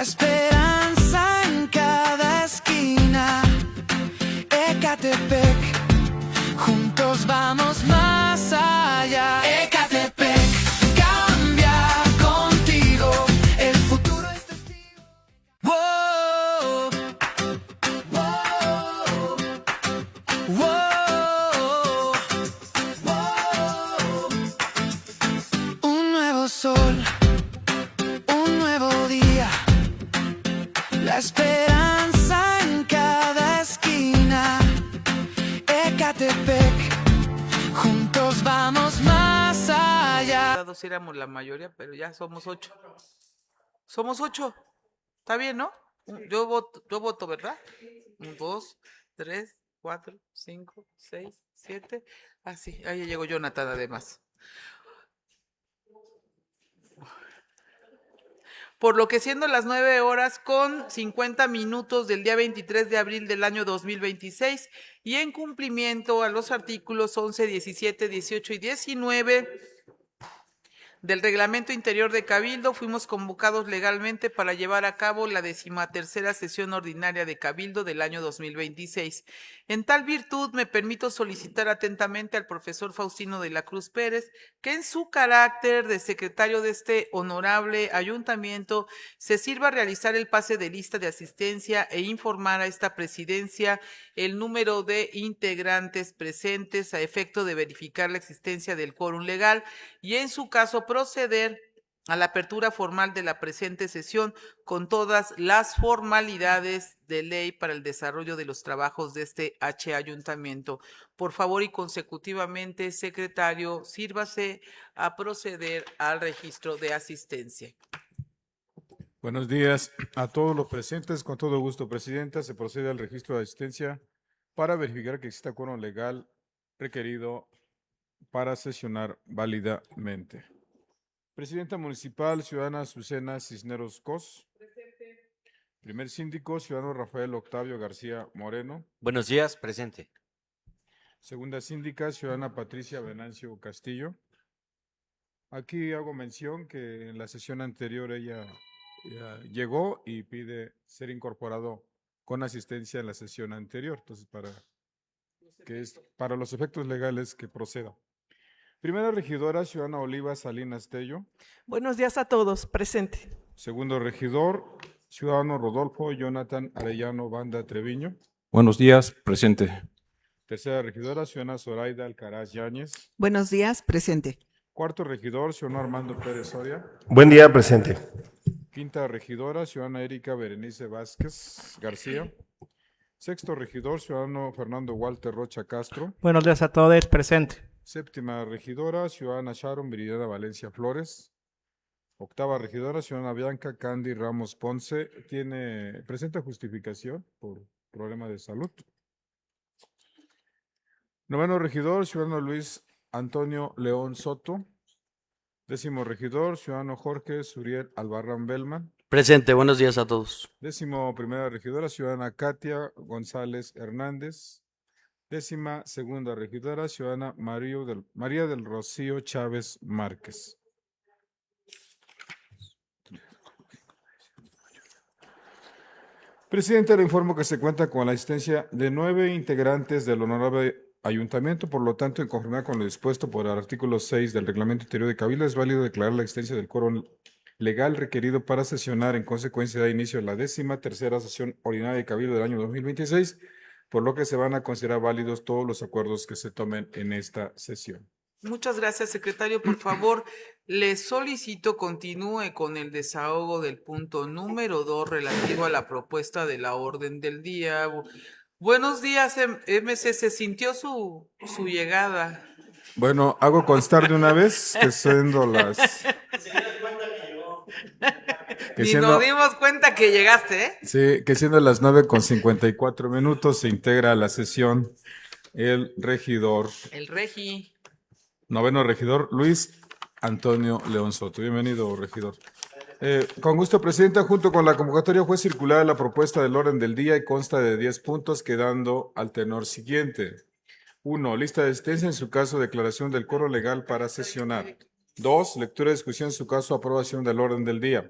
esperanza en cada esquina. Ecatepec, juntos vamos más allá. Ecatepec, cambia contigo, el futuro es testigo. Wow, wow, wow, wow. Un nuevo sol, un nuevo día, la esperanza en cada esquina. Ecatepec, juntos vamos más allá. Éramos la mayoría, pero ya somos 8. Somos 8. Está bien, ¿no? Yo voto, ¿verdad? 1, 2, 3, 4, 5, 6, 7. Ah, sí, ahí llegó Jonathan además. Por lo que siendo las 9:50 del día 23 de abril del año 2026 y en cumplimiento a los artículos 11, 17, 18 y 19 del Reglamento Interior de Cabildo, fuimos convocados legalmente para llevar a cabo la 13ª sesión ordinaria de Cabildo del año 2026. En tal virtud, me permito solicitar atentamente al profesor Faustino de la Cruz Pérez que en su carácter de secretario de este honorable ayuntamiento se sirva a realizar el pase de lista de asistencia e informar a esta presidencia el número de integrantes presentes a efecto de verificar la existencia del quórum legal y en su caso proceder a la apertura formal de la presente sesión con todas las formalidades de ley para el desarrollo de los trabajos de este ayuntamiento. Por favor y consecutivamente, secretario, sírvase a proceder al registro de asistencia. Buenos días a todos los presentes. Con todo gusto, Presidenta, se procede al registro de asistencia para verificar que exista quórum legal requerido para sesionar válidamente. Presidenta Municipal, ciudadana Azucena Cisneros Cos. Presente. Primer síndico, ciudadano Rafael Octavio García Moreno. Buenos días, presente. Segunda síndica, ciudadana Patricia Venancio Castillo. Aquí hago mención que en la sesión anterior ella llegó y pide ser incorporado con asistencia en la sesión anterior. Entonces, para los efectos legales que proceda. Primera regidora, ciudadana Oliva Salinas Tello. Buenos días a todos, presente. Segundo regidor, ciudadano Rodolfo Jonathan Arellano Banda Treviño. Buenos días, presente. Tercera regidora, ciudadana Zoraida Alcaraz Yáñez. Buenos días, presente. Cuarto regidor, ciudadano Armando Pérez Soria. Buen día, presente. Quinta regidora, ciudadana Erika Berenice Vázquez García. Sexto regidor, ciudadano Fernando Walter Rocha Castro. Buenos días a todos, presente. Séptima regidora, ciudadana Sharon Viridiana Valencia Flores. Octava regidora, ciudadana Bianca Candy Ramos Ponce. Presenta justificación por problema de salud. Noveno regidor, ciudadano Luis Antonio León Soto. Décimo regidor, ciudadano Jorge Suriel Albarrán Belman. Presente, buenos días a todos. Décimo primera regidora, ciudadana Katia González Hernández. Décima segunda regidora, ciudadana María del Rocío Chávez Márquez. Presidente, le informo que se cuenta con la asistencia de 9 integrantes del honorable ayuntamiento, por lo tanto, en conformidad con lo dispuesto por el artículo 6 del Reglamento Interior de Cabildo, es válido declarar la existencia del quórum legal requerido para sesionar. En consecuencia, da inicio a la 13ª sesión ordinaria de Cabildo del año 2026, por lo que se van a considerar válidos todos los acuerdos que se tomen en esta sesión. Muchas gracias, secretario. Por favor, le solicito continúe con el desahogo del punto número 2 relativo a la propuesta de la orden del día. Buenos días, MC. ¿Se sintió su llegada? Bueno, hago constar de una vez que siendo las... Ni nos dimos cuenta que llegaste, ¿eh? Sí, que siendo las 9:54 se integra a la sesión el regidor. El regi. Noveno regidor, Luis Antonio León Soto. Bienvenido, regidor. Con gusto, Presidenta, junto con la convocatoria fue circulada la propuesta del orden del día y consta de 10 puntos, quedando al tenor siguiente. 1. Lista de asistencia en su caso, declaración del quórum legal para sesionar. 2. Lectura y discusión en su caso, aprobación del orden del día.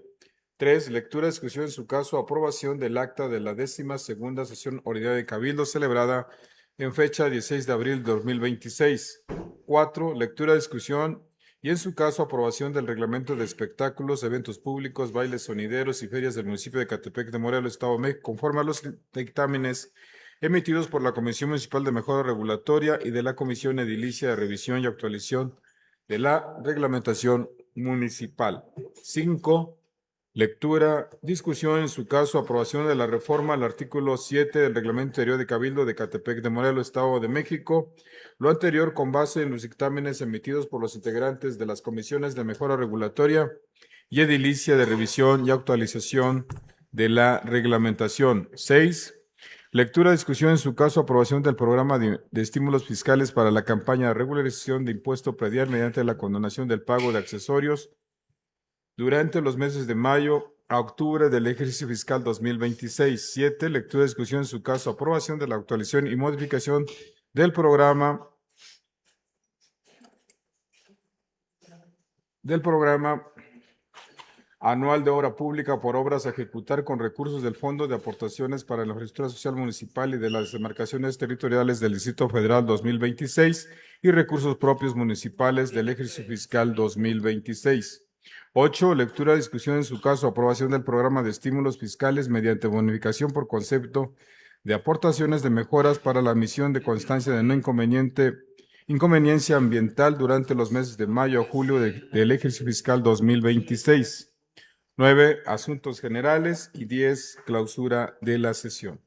3. Lectura, discusión en su caso, aprobación del acta de la 12ª sesión ordinaria de Cabildo celebrada en fecha 16 de abril de 2026. 4. Lectura, discusión y en su caso aprobación del reglamento de espectáculos, eventos públicos, bailes sonideros y ferias del municipio de Ecatepec de Morelos, Estado de México, conforme a los dictámenes emitidos por la Comisión Municipal de Mejora Regulatoria y de la Comisión Edilicia de Revisión y Actualización de la Reglamentación Municipal. 5. Lectura, discusión, en su caso, aprobación de la reforma al artículo 7 del Reglamento Interior de Cabildo de Ecatepec de Morelos, Estado de México. Lo anterior con base en los dictámenes emitidos por los integrantes de las comisiones de mejora regulatoria y edilicia de revisión y actualización de la reglamentación. 6. Lectura, discusión, en su caso, aprobación del programa de estímulos fiscales para la campaña de regularización de impuesto predial mediante la condonación del pago de accesorios durante los meses de mayo a octubre del ejercicio fiscal 2026. 7. Lectura, discusión, en su caso, aprobación de la actualización y modificación del programa anual de obra pública por obras a ejecutar con recursos del Fondo de Aportaciones para la Infraestructura Social Municipal y de las demarcaciones territoriales del Distrito Federal 2026 y recursos propios municipales del ejercicio fiscal 2026. 8. Lectura, discusión, en su caso, aprobación del programa de estímulos fiscales mediante bonificación por concepto de aportaciones de mejoras para la emisión de constancia de no inconveniencia ambiental durante los meses de mayo a julio del ejercicio fiscal 2026. 9. Asuntos generales. Y 10. Clausura de la sesión.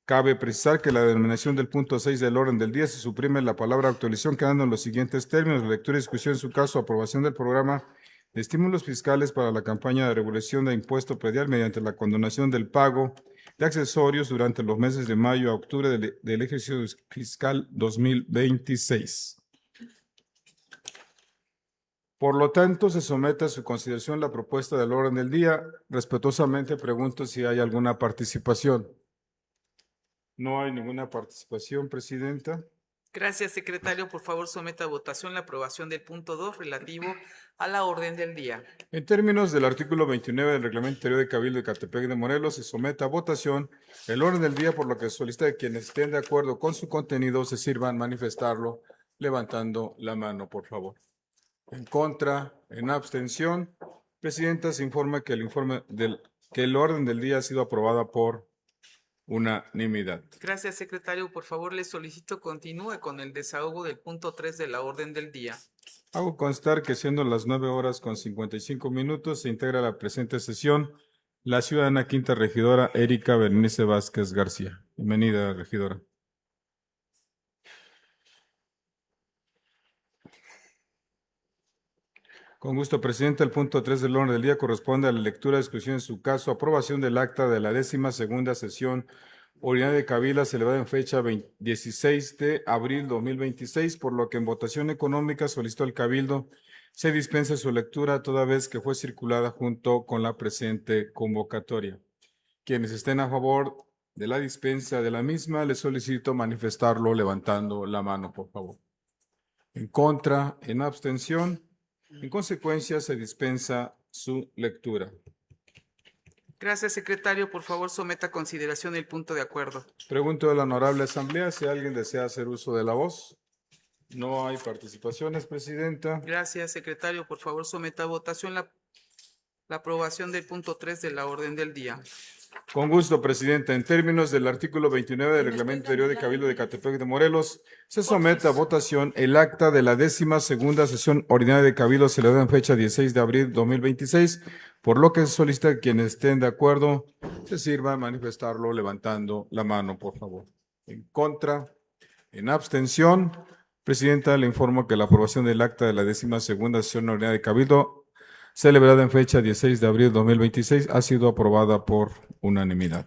Cabe precisar que la denominación del punto 6 del orden del día se suprime la palabra actualización, quedando en los siguientes términos: lectura y discusión, en su caso, aprobación del programa de estímulos fiscales para la campaña de regulación de impuesto predial mediante la condonación del pago de accesorios durante los meses de mayo a octubre del ejercicio fiscal 2026. Por lo tanto, se somete a su consideración la propuesta del orden del día. Respetuosamente pregunto si hay alguna participación. No hay ninguna participación, Presidenta. Gracias, secretario. Por favor, someta a votación la aprobación del punto 2 relativo a la orden del día. En términos del artículo 29 del Reglamento Interior de Cabildo de Ecatepec de Morelos, se somete a votación el orden del día, por lo que solicita que quienes estén de acuerdo con su contenido se sirvan manifestarlo levantando la mano, por favor. En contra, en abstención. Presidenta, se informa que el orden del día ha sido aprobada por unanimidad. Gracias, secretario. Por favor, le solicito continúe con el desahogo del punto 3 de la orden del día. Hago constar que siendo las 9:55 se integra la presente sesión la ciudadana quinta regidora Erika Berenice Vázquez García. Bienvenida, regidora. Con gusto, Presidenta. El punto 3 del orden del día corresponde a la lectura, discusión en su caso, aprobación del acta de la 12ª sesión ordinaria de Cabildo celebrada en fecha 16 de abril 2026, por lo que en votación económica solicitó el Cabildo se dispense su lectura toda vez que fue circulada junto con la presente convocatoria. Quienes estén a favor de la dispensa de la misma, les solicito manifestarlo levantando la mano, por favor. En contra, en abstención. En consecuencia, se dispensa su lectura. Gracias, secretario. Por favor, someta a consideración el punto de acuerdo. Pregunto a la honorable asamblea si alguien desea hacer uso de la voz. No hay participaciones, Presidenta. Gracias, secretario. Por favor, someta a votación la aprobación del punto 3 de la orden del día. Con gusto, Presidenta. En términos del artículo 29 del Reglamento Interior de Cabildo de Ecatepec de Morelos, se somete a votación el acta de la 12ª sesión ordinaria de Cabildo celebrada en fecha 16 de abril 2026, por lo que se solicita que quienes estén de acuerdo se sirvan manifestarlo levantando la mano, por favor. En contra, en abstención. Presidenta, le informo que la aprobación del acta de la 12ª sesión ordinaria de Cabildo celebrada en fecha 16 de abril 2026 ha sido aprobada por unanimidad.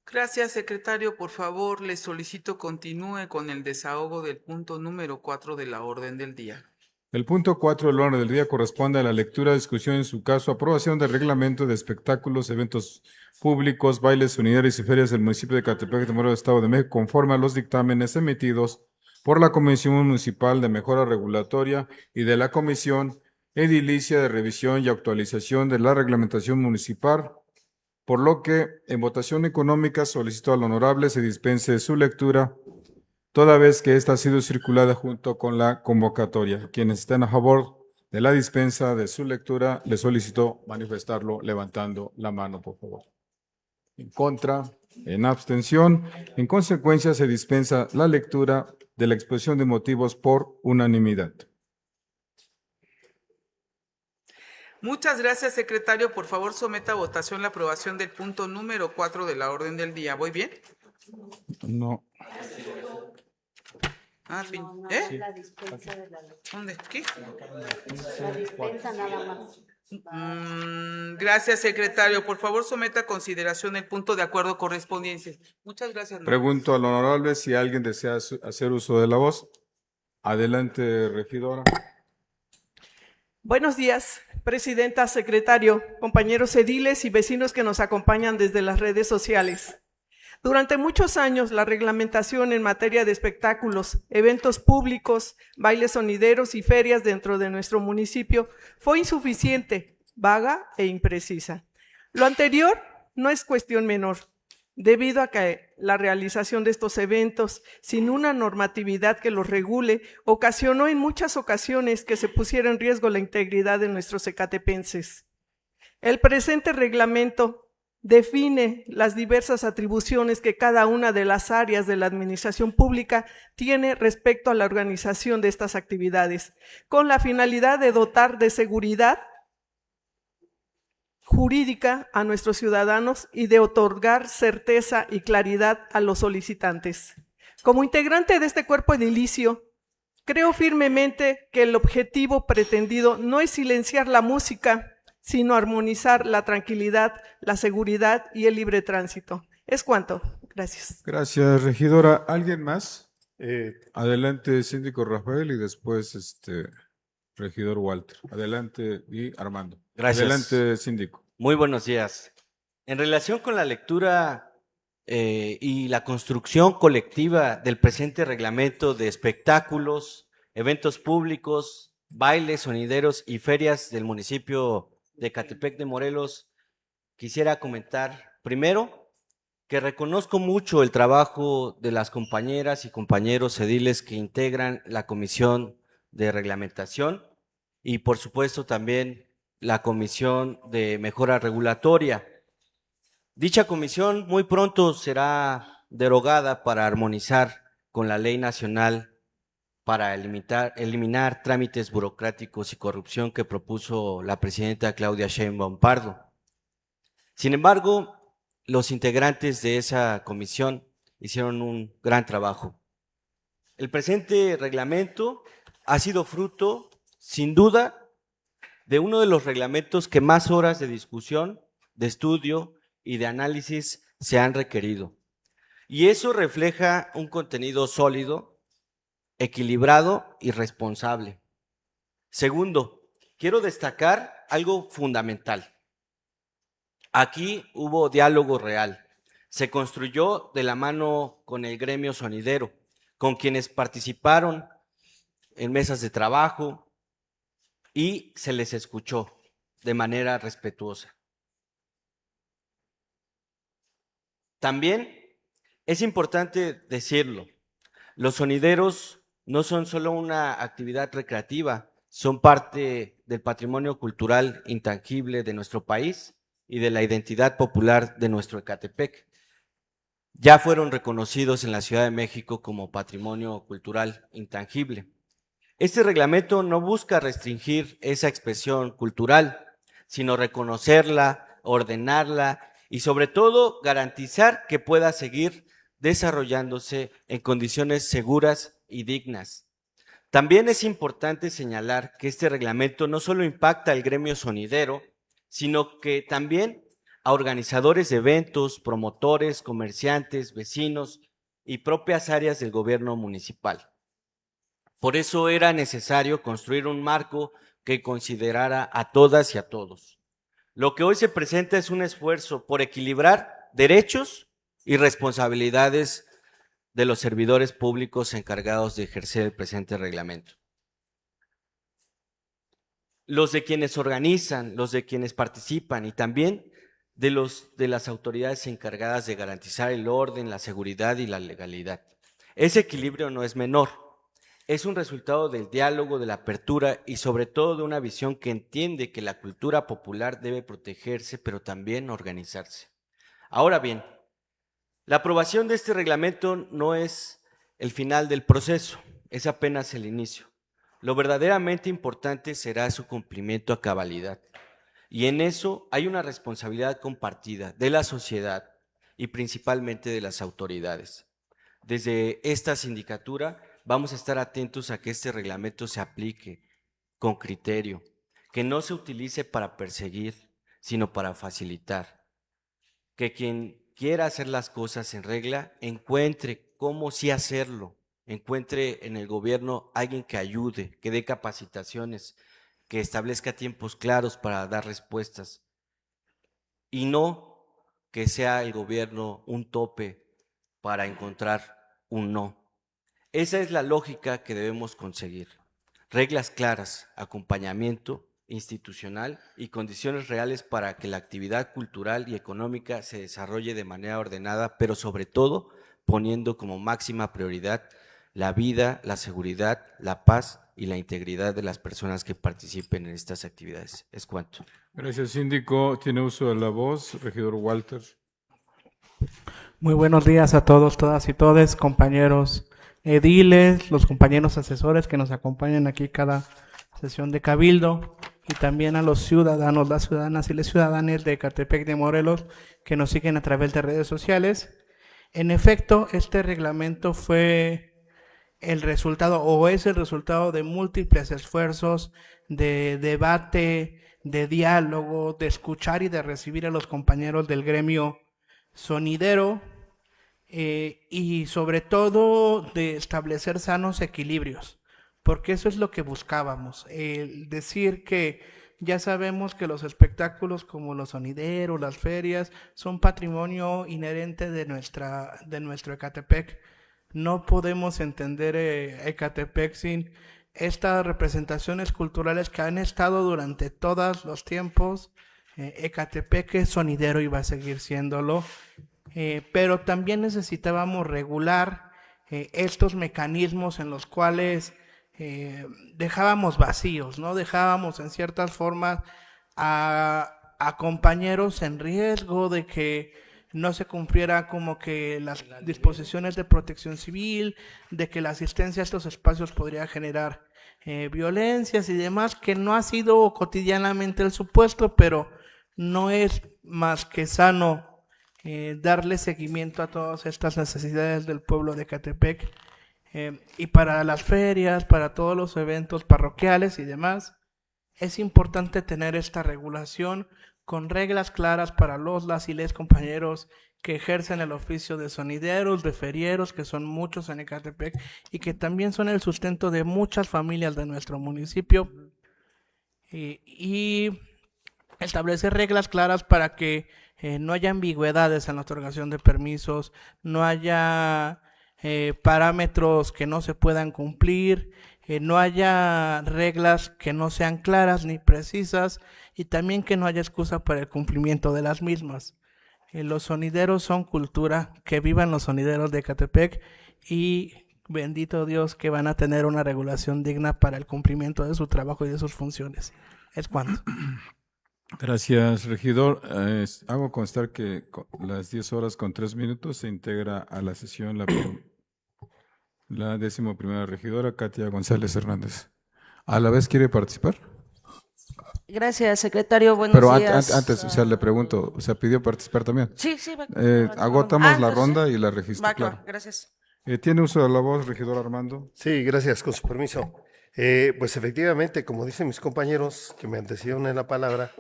Gracias, secretario. Por favor, le solicito continúe con el desahogo del punto número 4 de la orden del día. El punto 4 del orden del día corresponde a la lectura, discusión en su caso, aprobación del reglamento de espectáculos, eventos públicos, bailes, unidades y ferias del municipio de Ecatepec de Morelos, Estado de México, conforme a los dictámenes emitidos por la Comisión Municipal de Mejora Regulatoria y de la Comisión edilicia de revisión y actualización de la reglamentación municipal, por lo que en votación económica solicito al honorable se dispense su lectura, toda vez que esta ha sido circulada junto con la convocatoria. Quienes estén a favor de la dispensa de su lectura, les solicito manifestarlo levantando la mano, por favor. En contra, en abstención. En consecuencia, se dispensa la lectura de la exposición de motivos por unanimidad. Muchas gracias, secretario. Por favor, someta a votación la aprobación del punto número 4 de la orden del día. ¿Voy bien? No. Fin. La dispensa de la ley. ¿Dónde? ¿Qué? La dispensa nada más. Gracias, secretario. Por favor, someta a consideración el punto de acuerdo correspondiente. Muchas gracias. Pregunto al honorable si alguien desea hacer uso de la voz. Adelante, regidora. Buenos días, presidenta, secretario, compañeros ediles y vecinos que nos acompañan desde las redes sociales. Durante muchos años, la reglamentación en materia de espectáculos, eventos públicos, bailes sonideros y ferias dentro de nuestro municipio fue insuficiente, vaga e imprecisa. Lo anterior no es cuestión menor, debido a que la realización de estos eventos, sin una normatividad que los regule, ocasionó en muchas ocasiones que se pusiera en riesgo la integridad de nuestros ecatepenses. El presente reglamento define las diversas atribuciones que cada una de las áreas de la administración pública tiene respecto a la organización de estas actividades, con la finalidad de dotar de seguridad jurídica a nuestros ciudadanos y de otorgar certeza y claridad a los solicitantes. Como integrante de este cuerpo edilicio, creo firmemente que el objetivo pretendido no es silenciar la música, sino armonizar la tranquilidad, la seguridad y el libre tránsito. Es cuanto. Gracias. Gracias, regidora. ¿Alguien más? Adelante, síndico Rafael, y después regidor Walter. Adelante, y Armando. Gracias. Adelante, síndico. Muy buenos días. En relación con la lectura y la construcción colectiva del presente reglamento de espectáculos, eventos públicos, bailes sonideros y ferias del municipio de Ecatepec de Morelos, quisiera comentar primero que reconozco mucho el trabajo de las compañeras y compañeros ediles que integran la Comisión de Reglamentación y por supuesto también la Comisión de Mejora Regulatoria. Dicha comisión muy pronto será derogada para armonizar con la Ley Nacional para eliminar trámites burocráticos y corrupción que propuso la presidenta Claudia Sheinbaum Pardo. Sin embargo, los integrantes de esa comisión hicieron un gran trabajo. El presente reglamento ha sido fruto, sin duda, de uno de los reglamentos que más horas de discusión, de estudio y de análisis se han requerido. Y eso refleja un contenido sólido, equilibrado y responsable. Segundo, quiero destacar algo fundamental. Aquí hubo diálogo real. Se construyó de la mano con el gremio sonidero, con quienes participaron en mesas de trabajo y se les escuchó de manera respetuosa. También es importante decirlo, los sonideros no son solo una actividad recreativa, son parte del patrimonio cultural intangible de nuestro país y de la identidad popular de nuestro Ecatepec. Ya fueron reconocidos en la Ciudad de México como patrimonio cultural intangible. Este reglamento no busca restringir esa expresión cultural, sino reconocerla, ordenarla y sobre todo garantizar que pueda seguir desarrollándose en condiciones seguras y dignas. También es importante señalar que este reglamento no solo impacta al gremio sonidero, sino que también a organizadores de eventos, promotores, comerciantes, vecinos y propias áreas del gobierno municipal. Por eso era necesario construir un marco que considerara a todas y a todos. Lo que hoy se presenta es un esfuerzo por equilibrar derechos y responsabilidades de los servidores públicos encargados de ejercer el presente reglamento. los de quienes organizan, los de quienes participan y también de las autoridades encargadas de garantizar el orden, la seguridad y la legalidad. Ese equilibrio no es menor. Es un resultado del diálogo, de la apertura y sobre todo de una visión que entiende que la cultura popular debe protegerse, pero también organizarse. Ahora bien, la aprobación de este reglamento no es el final del proceso, es apenas el inicio. Lo verdaderamente importante será su cumplimiento a cabalidad. Y en eso hay una responsabilidad compartida de la sociedad y principalmente de las autoridades. Desde esta sindicatura vamos a estar atentos a que este reglamento se aplique con criterio, que no se utilice para perseguir, sino para facilitar. Que quien quiera hacer las cosas en regla encuentre cómo sí hacerlo, encuentre en el gobierno alguien que ayude, que dé capacitaciones, que establezca tiempos claros para dar respuestas y no que sea el gobierno un tope para encontrar un no. Esa es la lógica que debemos conseguir. Reglas claras, acompañamiento institucional y condiciones reales para que la actividad cultural y económica se desarrolle de manera ordenada, pero sobre todo poniendo como máxima prioridad la vida, la seguridad, la paz y la integridad de las personas que participen en estas actividades. Es cuanto. Gracias, síndico. Tiene uso de la voz, regidor Walter. Muy buenos días a todos, todas y todes, compañeros ediles, los compañeros asesores que nos acompañan aquí cada sesión de Cabildo y también a los ciudadanos, las ciudadanas y los ciudadanos de Ecatepec de Morelos que nos siguen a través de redes sociales. En efecto, este reglamento fue el resultado o es el resultado de múltiples esfuerzos de debate, de diálogo, de escuchar y de recibir a los compañeros del gremio sonidero y sobre todo de establecer sanos equilibrios, porque eso es lo que buscábamos, el decir que ya sabemos que los espectáculos como los sonideros, las ferias, son patrimonio inherente de nuestro Ecatepec. No podemos entender Ecatepec sin estas representaciones culturales que han estado durante todos los tiempos. Ecatepec es sonidero y va a seguir siéndolo, pero también necesitábamos regular estos mecanismos en los cuales dejábamos vacíos, ¿no? Dejábamos en ciertas formas a compañeros en riesgo de que no se cumpliera como que las disposiciones de protección civil, de que la asistencia a estos espacios podría generar violencias y demás, que no ha sido cotidianamente el supuesto, pero no es más que sano darle seguimiento a todas estas necesidades del pueblo de Ecatepec y para las ferias, para todos los eventos parroquiales y demás, es importante tener esta regulación con reglas claras para las y les compañeros que ejercen el oficio de sonideros, de ferieros, que son muchos en Ecatepec y que también son el sustento de muchas familias de nuestro municipio y establecer reglas claras para que no haya ambigüedades en la otorgación de permisos, no haya parámetros que no se puedan cumplir, no haya reglas que no sean claras ni precisas y también que no haya excusa para el cumplimiento de las mismas. Los sonideros son cultura, que vivan los sonideros de Ecatepec y bendito Dios que van a tener una regulación digna para el cumplimiento de su trabajo y de sus funciones. Es cuanto. Gracias, regidor. Hago constar que las 10:03 se integra a la sesión la 11ª regidora, Katia González Hernández. ¿A la vez quiere participar? Gracias, secretario. Buenos Pero días. antes, le pregunto, ¿pidió participar también? Sí, va. Agotamos la entonces, ronda y la registro. Va, Claro. gracias. ¿Tiene uso de la voz, regidor Armando? Sí, gracias, con su permiso. Pues efectivamente, como dicen mis compañeros que me antecedieron en la palabra,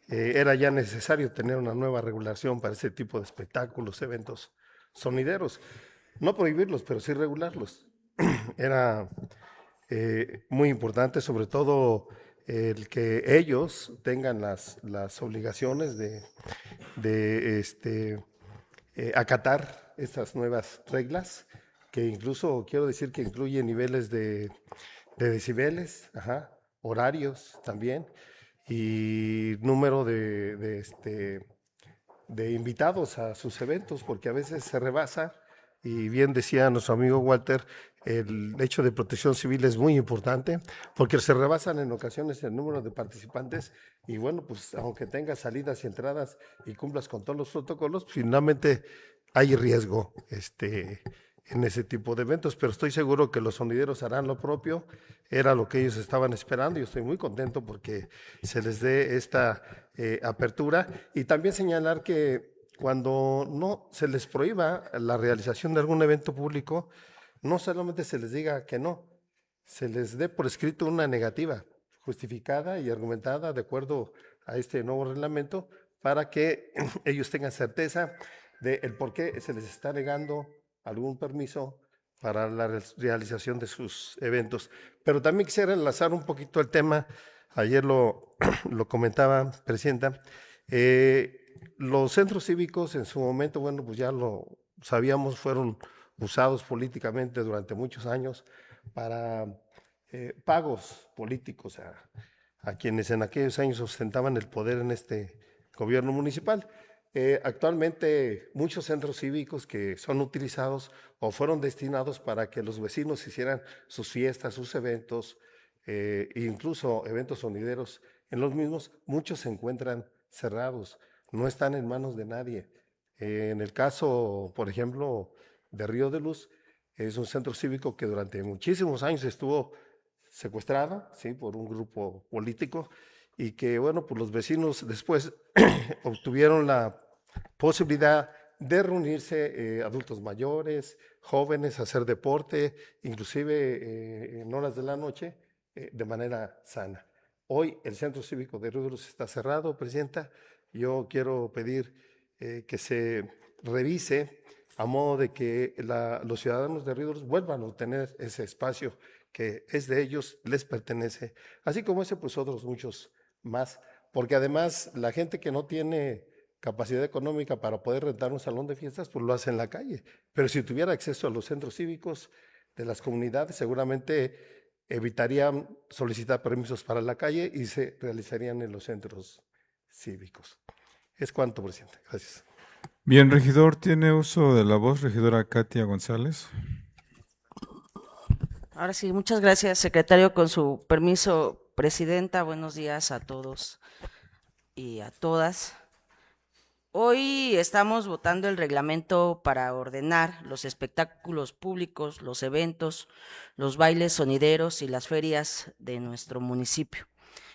era ya necesario tener una nueva regulación para este tipo de espectáculos, eventos sonideros. No prohibirlos, pero sí regularlos. Era muy importante, sobre todo el que ellos tengan las obligaciones de acatar estas nuevas reglas, que incluso quiero decir que incluyen niveles de decibeles, horarios también y número de invitados a sus eventos, porque a veces se rebasa. Y bien decía nuestro amigo Walter, el hecho de protección civil es muy importante porque se rebasan en ocasiones el número de participantes y bueno, pues aunque tengas salidas y entradas y cumplas con todos los protocolos, finalmente hay riesgo en ese tipo de eventos, pero estoy seguro que los sonideros harán lo propio, era lo que ellos estaban esperando y estoy muy contento porque se les dé esta apertura y también señalar que cuando no se les prohíba la realización de algún evento público, no solamente se les diga que no, se les dé por escrito una negativa justificada y argumentada de acuerdo a este nuevo reglamento para que ellos tengan certeza del por qué se les está negando algún permiso para la realización de sus eventos. Pero también quisiera enlazar un poquito el tema, ayer lo comentaba, Presidenta, los centros cívicos en su momento, bueno, pues ya lo sabíamos, fueron usados políticamente durante muchos años para pagos políticos a quienes en aquellos años ostentaban el poder en este gobierno municipal. Actualmente muchos centros cívicos que son utilizados o fueron destinados para que los vecinos hicieran sus fiestas, sus eventos, incluso eventos sonideros en los mismos, muchos se encuentran cerrados, no están en manos de nadie. En el caso, por ejemplo, de Río de Luz, es un centro cívico que durante muchísimos años estuvo secuestrado, ¿sí?, por un grupo político y que, bueno, pues los vecinos después obtuvieron la posibilidad de reunirse, adultos mayores, jóvenes, hacer deporte, inclusive en horas de la noche, de manera sana. Hoy el Centro Cívico de Río de Luz está cerrado, Presidenta. Yo quiero pedir que se revise a modo de que los ciudadanos de Río de Luz vuelvan a obtener ese espacio que es de ellos, les pertenece, así como ese, pues otros muchos más, porque además la gente que no tiene capacidad económica para poder rentar un salón de fiestas, pues lo hace en la calle, pero si tuviera acceso a los centros cívicos de las comunidades, seguramente evitarían solicitar permisos para la calle y se realizarían en los centros cívicos. Es cuanto, Presidente. Gracias. Bien, regidor, tiene uso de la voz, regidora Katia González. Ahora sí, muchas gracias, secretario. Con su permiso, Presidenta, buenos días a todos y a todas. Hoy estamos votando el reglamento para ordenar los espectáculos públicos, los eventos, los bailes sonideros y las ferias de nuestro municipio.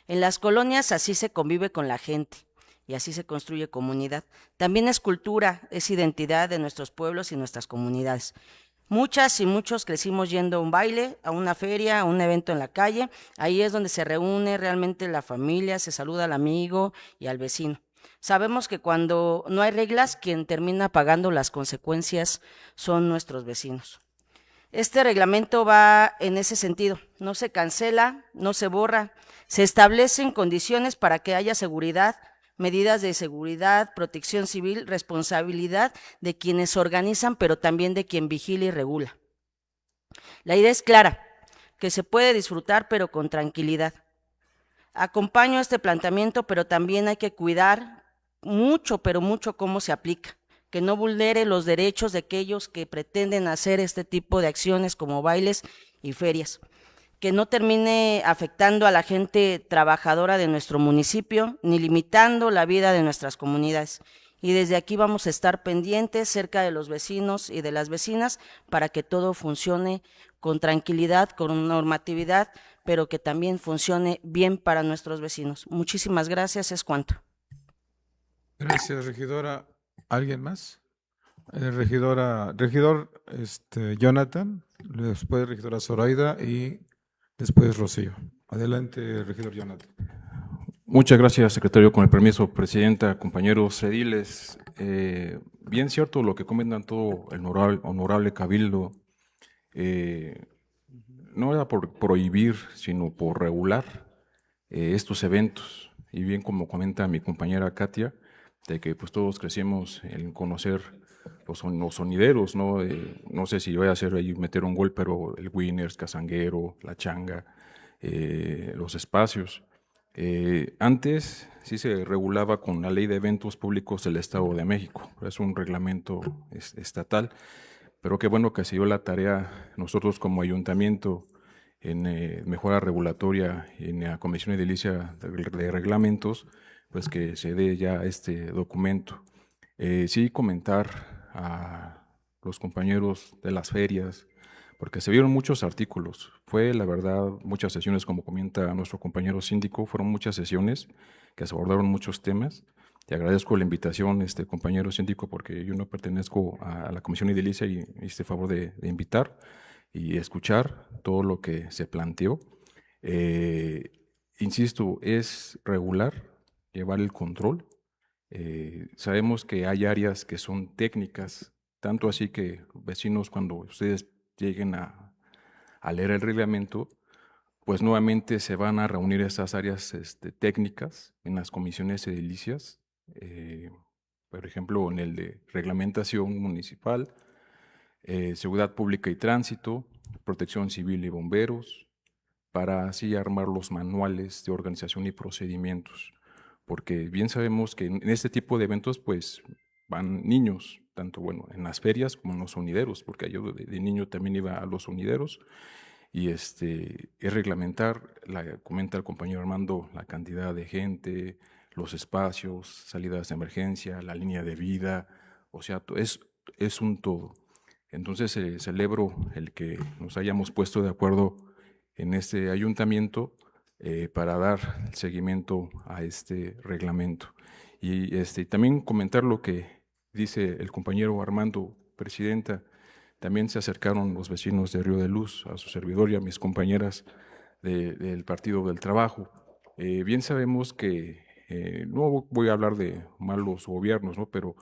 En las colonias así se convive con la gente y así se construye comunidad. También es cultura, es identidad de nuestros pueblos y nuestras comunidades. Muchas y muchos crecimos yendo a un baile, a una feria, a un evento en la calle. Ahí es donde se reúne realmente la familia, se saluda al amigo y al vecino. Sabemos que cuando no hay reglas, quien termina pagando las consecuencias son nuestros vecinos. Este reglamento va en ese sentido, no se cancela, no se borra, se establecen condiciones para que haya seguridad, medidas de seguridad, protección civil, responsabilidad de quienes organizan, pero también de quien vigila y regula. La idea es clara, que se puede disfrutar, pero con tranquilidad. Acompaño este planteamiento, pero también hay que cuidar mucho, pero mucho cómo se aplica, que no vulnere los derechos de aquellos que pretenden hacer este tipo de acciones como bailes y ferias, que no termine afectando a la gente trabajadora de nuestro municipio, ni limitando la vida de nuestras comunidades. Y desde aquí vamos a estar pendientes cerca de los vecinos y de las vecinas para que todo funcione con tranquilidad, con normatividad, pero que también funcione bien para nuestros vecinos. Muchísimas gracias, es cuanto. Gracias, regidora. ¿Alguien más? Regidor Jonathan, después regidora Zoraida y después Rocío. Adelante, regidor Jonathan. Muchas gracias, secretario. Con el permiso, Presidenta, compañeros ediles. Bien cierto lo que comentan todo el honorable Cabildo. No era por prohibir, sino por regular estos eventos. Y bien como comenta mi compañera Katia, de que pues todos crecimos en conocer los sonideros, ¿no? No sé si voy a hacer ahí meter un gol, pero el Winners, Casanguero, La Changa, los espacios. Antes sí se regulaba con la Ley de Eventos Públicos del Estado de México, es un reglamento estatal, pero qué bueno que se dio la tarea nosotros como ayuntamiento en mejora regulatoria en la Comisión Edilicia de Reglamentos, pues que se dé ya este documento. Sí comentar a los compañeros de las ferias, porque se vieron muchos artículos. Fue, la verdad, muchas sesiones, como comenta nuestro compañero síndico, fueron muchas sesiones que se abordaron muchos temas. Te agradezco la invitación, compañero síndico, porque yo no pertenezco a la Comisión Edilicia y hice favor de invitar y escuchar todo lo que se planteó. Insisto, es regular, llevar el control. Sabemos que hay áreas que son técnicas, tanto así que vecinos, cuando ustedes lleguen a leer el reglamento, pues nuevamente se van a reunir esas áreas técnicas en las comisiones edilicias, por ejemplo, en el de reglamentación municipal, seguridad pública y tránsito, protección civil y bomberos, para así armar los manuales de organización y procedimientos, porque bien sabemos que en este tipo de eventos pues van niños, tanto bueno en las ferias como en los sonideros, porque yo de niño también iba a los sonideros, y es reglamentar, comenta el compañero Armando, la cantidad de gente, los espacios, salidas de emergencia, la línea de vida, o sea, es un todo. Entonces celebro el que nos hayamos puesto de acuerdo en este ayuntamiento para dar seguimiento a este reglamento. Y también comentar lo que dice el compañero Armando, presidenta. También se acercaron los vecinos de Río de Luz a su servidor y a mis compañeras del Partido del Trabajo. Bien sabemos que, no voy a hablar de malos gobiernos, ¿no?, pero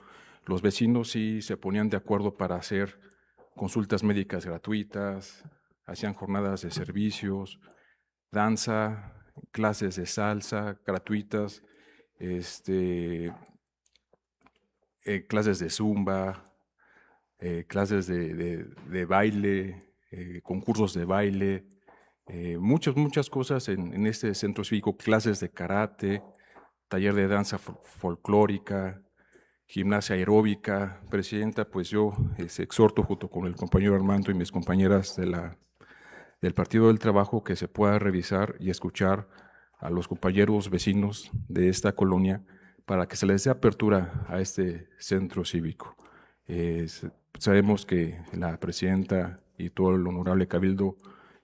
los vecinos sí se ponían de acuerdo para hacer consultas médicas gratuitas, hacían jornadas de servicios, danza, clases de salsa gratuitas, clases de zumba, clases de baile, concursos de baile, muchas cosas en este centro cívico, clases de karate, taller de danza folclórica, gimnasia aeróbica. Presidenta, pues yo exhorto junto con el compañero Armando y mis compañeras del Partido del Trabajo que se pueda revisar y escuchar a los compañeros vecinos de esta colonia para que se les dé apertura a este centro cívico. Sabemos que la presidenta y todo el honorable cabildo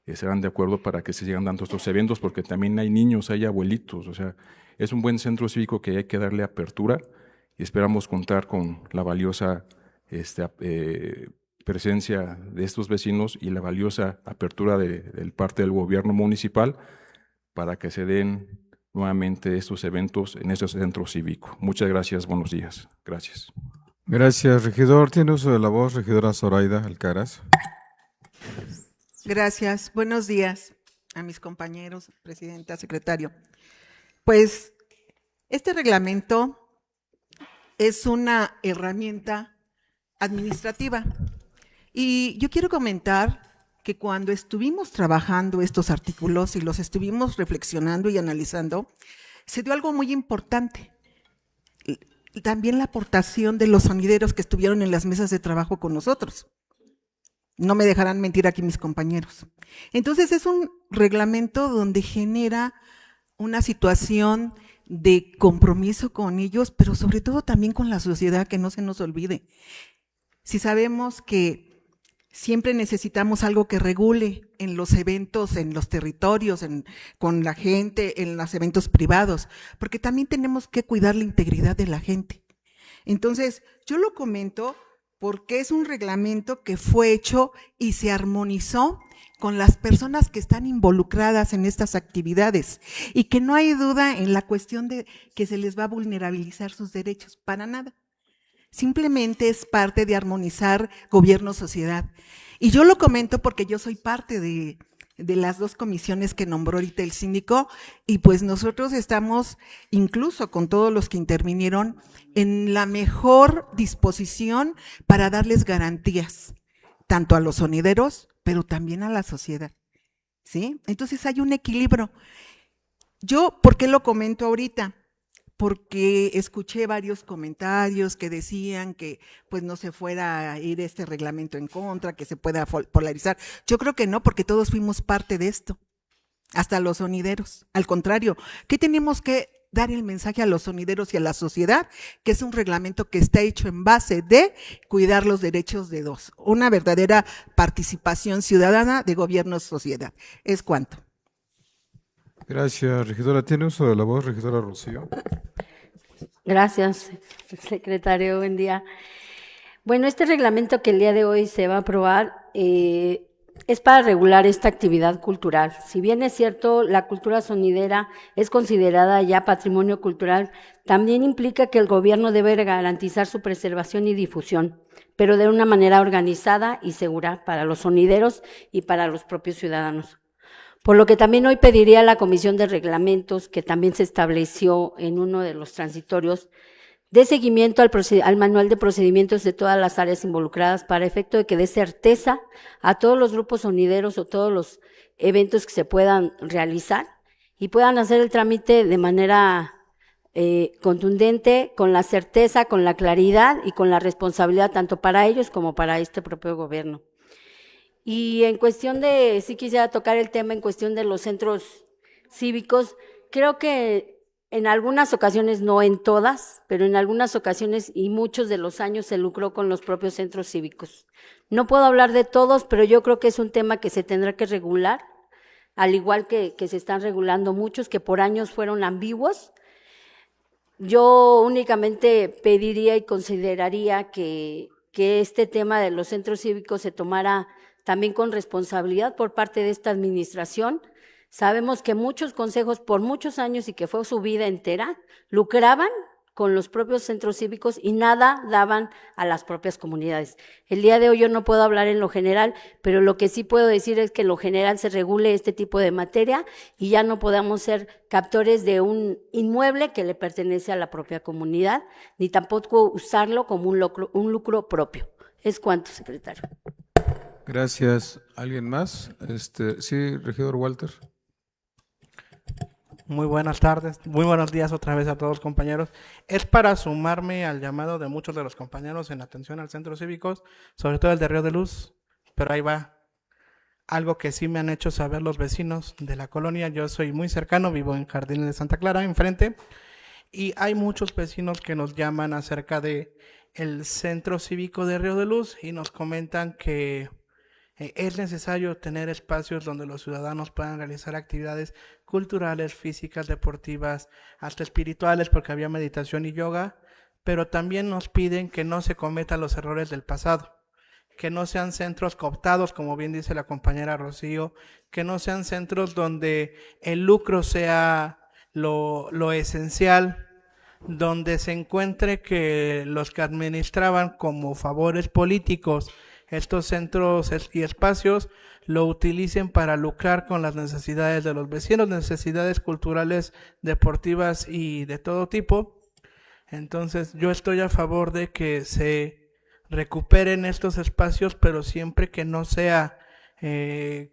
serán de acuerdo para que se sigan dando estos eventos, porque también hay niños, hay abuelitos, o sea, es un buen centro cívico que hay que darle apertura y esperamos contar con la valiosa presencia de estos vecinos y la valiosa apertura del parte del gobierno municipal para que se den nuevamente estos eventos en este centro cívico. Muchas gracias, buenos días. Gracias. Gracias, regidor. Tiene uso de la voz, regidora Zoraida Alcaraz. Gracias. Buenos días a mis compañeros, presidenta, secretario. Pues este reglamento es una herramienta administrativa y yo quiero comentar que cuando estuvimos trabajando estos artículos y los estuvimos reflexionando y analizando, se dio algo muy importante. También la aportación de los sonideros que estuvieron en las mesas de trabajo con nosotros. No me dejarán mentir aquí mis compañeros. Entonces es un reglamento donde genera una situación de compromiso con ellos, pero sobre todo también con la sociedad, que no se nos olvide. Si sabemos que siempre necesitamos algo que regule en los eventos, en los territorios, con la gente, en los eventos privados, porque también tenemos que cuidar la integridad de la gente. Entonces, yo lo comento porque es un reglamento que fue hecho y se armonizó con las personas que están involucradas en estas actividades y que no hay duda en la cuestión de que se les va a vulnerabilizar sus derechos, para nada. Simplemente es parte de armonizar gobierno-sociedad. Y yo lo comento porque yo soy parte de las dos comisiones que nombró ahorita el síndico, y pues nosotros estamos, incluso con todos los que intervinieron, en la mejor disposición para darles garantías, tanto a los sonideros, pero también a la sociedad. ¿sí? Entonces hay un equilibrio. Yo, ¿por qué lo comento ahorita? Porque escuché varios comentarios que decían que pues no se fuera a ir este reglamento en contra, que se pueda polarizar. Yo creo que no, porque todos fuimos parte de esto, hasta los sonideros. Al contrario, ¿qué tenemos que dar el mensaje a los sonideros y a la sociedad? Que es un reglamento que está hecho en base de cuidar los derechos de dos, una verdadera participación ciudadana de gobierno-sociedad. Es cuanto. Gracias, regidora. ¿Tiene uso de la voz, regidora Rocío? Gracias, secretario. Buen día. Bueno, este reglamento que el día de hoy se va a aprobar es para regular esta actividad cultural. Si bien es cierto, la cultura sonidera es considerada ya patrimonio cultural, también implica que el gobierno debe garantizar su preservación y difusión, pero de una manera organizada y segura para los sonideros y para los propios ciudadanos. Por lo que también hoy pediría a la Comisión de Reglamentos, que también se estableció en uno de los transitorios, de seguimiento al manual de procedimientos de todas las áreas involucradas para efecto de que dé certeza a todos los grupos sonideros o todos los eventos que se puedan realizar y puedan hacer el trámite de manera contundente, con la certeza, con la claridad y con la responsabilidad tanto para ellos como para este propio gobierno. Y en cuestión de, sí quisiera tocar el tema en cuestión de los centros cívicos, creo que en algunas ocasiones, no en todas, pero en algunas ocasiones y muchos de los años se lucró con los propios centros cívicos. No puedo hablar de todos, pero yo creo que es un tema que se tendrá que regular, al igual que se están regulando muchos que por años fueron ambiguos. Yo únicamente pediría y consideraría que este tema de los centros cívicos se tomara también con responsabilidad por parte de esta administración. Sabemos que muchos consejos por muchos años y que fue su vida entera, lucraban con los propios centros cívicos y nada daban a las propias comunidades. El día de hoy yo no puedo hablar en lo general, pero lo que sí puedo decir es que en lo general se regule este tipo de materia y ya no podamos ser captores de un inmueble que le pertenece a la propia comunidad, ni tampoco usarlo como un lucro propio. Es cuanto, secretario. Gracias. ¿Alguien más? Sí, regidor Walter. Muy buenas tardes, muy buenos días otra vez a todos, compañeros. Es para sumarme al llamado de muchos de los compañeros en atención al centro cívicos, sobre todo el de Río de Luz, pero ahí va algo que sí me han hecho saber los vecinos de la colonia. Yo soy muy cercano, vivo en Jardines de Santa Clara, enfrente, y hay muchos vecinos que nos llaman acerca de el centro cívico de Río de Luz y nos comentan que es necesario tener espacios donde los ciudadanos puedan realizar actividades culturales, físicas, deportivas, hasta espirituales, porque había meditación y yoga, pero también nos piden que no se cometan los errores del pasado, que no sean centros cooptados, como bien dice la compañera Rocío, que no sean centros donde el lucro sea lo esencial, donde se encuentre que los que administraban como favores políticos estos centros y espacios lo utilicen para lucrar con las necesidades de los vecinos, necesidades culturales, deportivas y de todo tipo. Entonces yo estoy a favor de que se recuperen estos espacios, pero siempre que no sea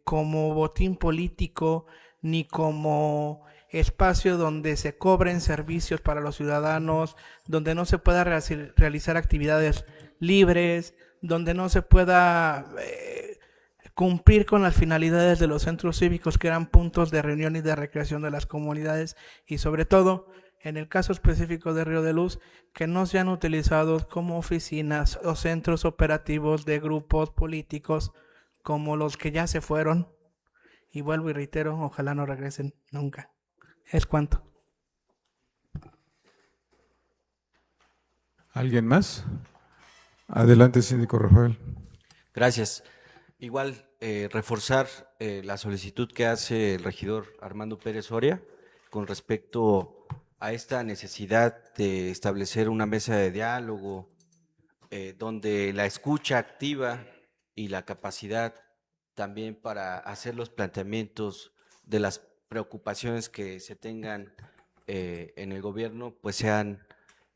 como botín político ni como espacio donde se cobren servicios para los ciudadanos, donde no se pueda realizar actividades libres, donde no se pueda cumplir con las finalidades de los centros cívicos, que eran puntos de reunión y de recreación de las comunidades, y sobre todo, en el caso específico de Río de Luz, que no sean utilizados como oficinas o centros operativos de grupos políticos como los que ya se fueron, y vuelvo y reitero, ojalá no regresen nunca. Es cuanto. ¿Alguien más? Adelante, síndico Rafael. Gracias. Igual, reforzar la solicitud que hace el regidor Armando Pérez Soria con respecto a esta necesidad de establecer una mesa de diálogo donde la escucha activa y la capacidad también para hacer los planteamientos de las preocupaciones que se tengan en el gobierno, pues sean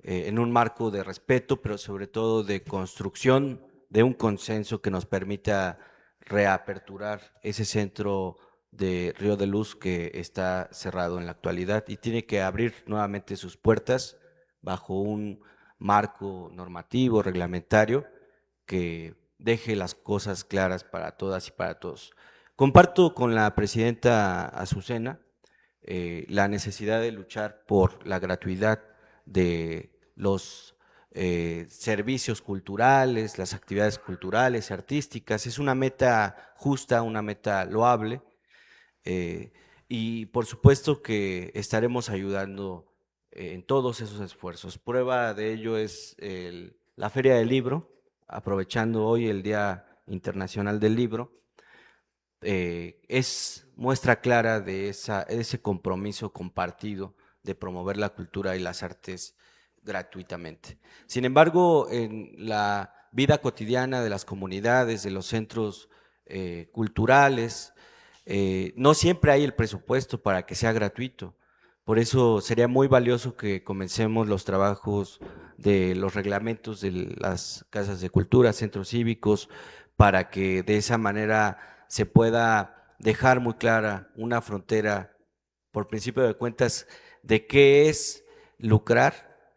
en un marco de respeto, pero sobre todo de construcción de un consenso que nos permita reaperturar ese centro de Río de Luz, que está cerrado en la actualidad y tiene que abrir nuevamente sus puertas bajo un marco normativo, reglamentario, que deje las cosas claras para todas y para todos. Comparto con la presidenta Azucena la necesidad de luchar por la gratuidad de los servicios culturales, las actividades culturales, artísticas. Es una meta justa, una meta loable, y por supuesto que estaremos ayudando en todos esos esfuerzos. Prueba de ello es la Feria del Libro, aprovechando hoy el Día Internacional del Libro. Es muestra clara de ese compromiso compartido de promover la cultura y las artes gratuitamente. Sin embargo, en la vida cotidiana de las comunidades, de los centros culturales, no siempre hay el presupuesto para que sea gratuito. Por eso sería muy valioso que comencemos los trabajos de los reglamentos de las casas de cultura, centros cívicos, para que de esa manera se pueda dejar muy clara una frontera, por principio de cuentas, de qué es lucrar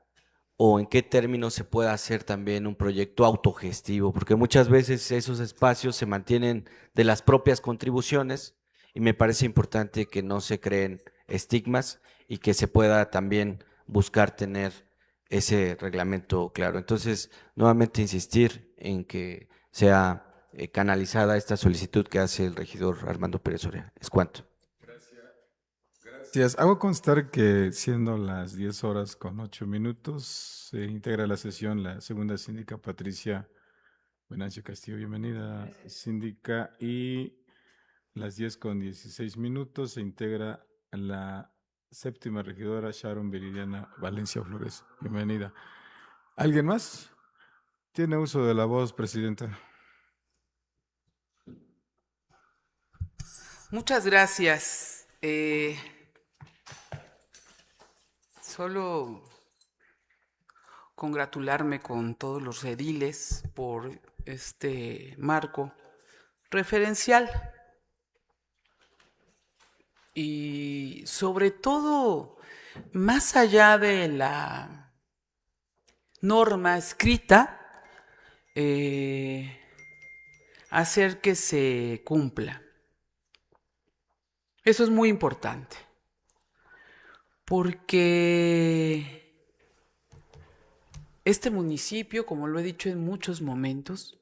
o en qué términos se puede hacer también un proyecto autogestivo, porque muchas veces esos espacios se mantienen de las propias contribuciones y me parece importante que no se creen estigmas y que se pueda también buscar tener ese reglamento claro. Entonces, nuevamente insistir en que sea canalizada esta solicitud que hace el regidor Armando Pérez Orea. Es cuanto. Gracias. Hago constar que siendo las 10:08, se integra la sesión la segunda síndica Patricia Venancio Castillo. Bienvenida, síndica. Y las 10:16 se integra la séptima regidora Sharon Viridiana Valencia Flores. Bienvenida. ¿Alguien más? Tiene uso de la voz, presidenta. Muchas gracias. Solo congratularme con todos los ediles por este marco referencial y sobre todo, más allá de la norma escrita, hacer que se cumpla. Eso es muy importante, porque este municipio, como lo he dicho en muchos momentos,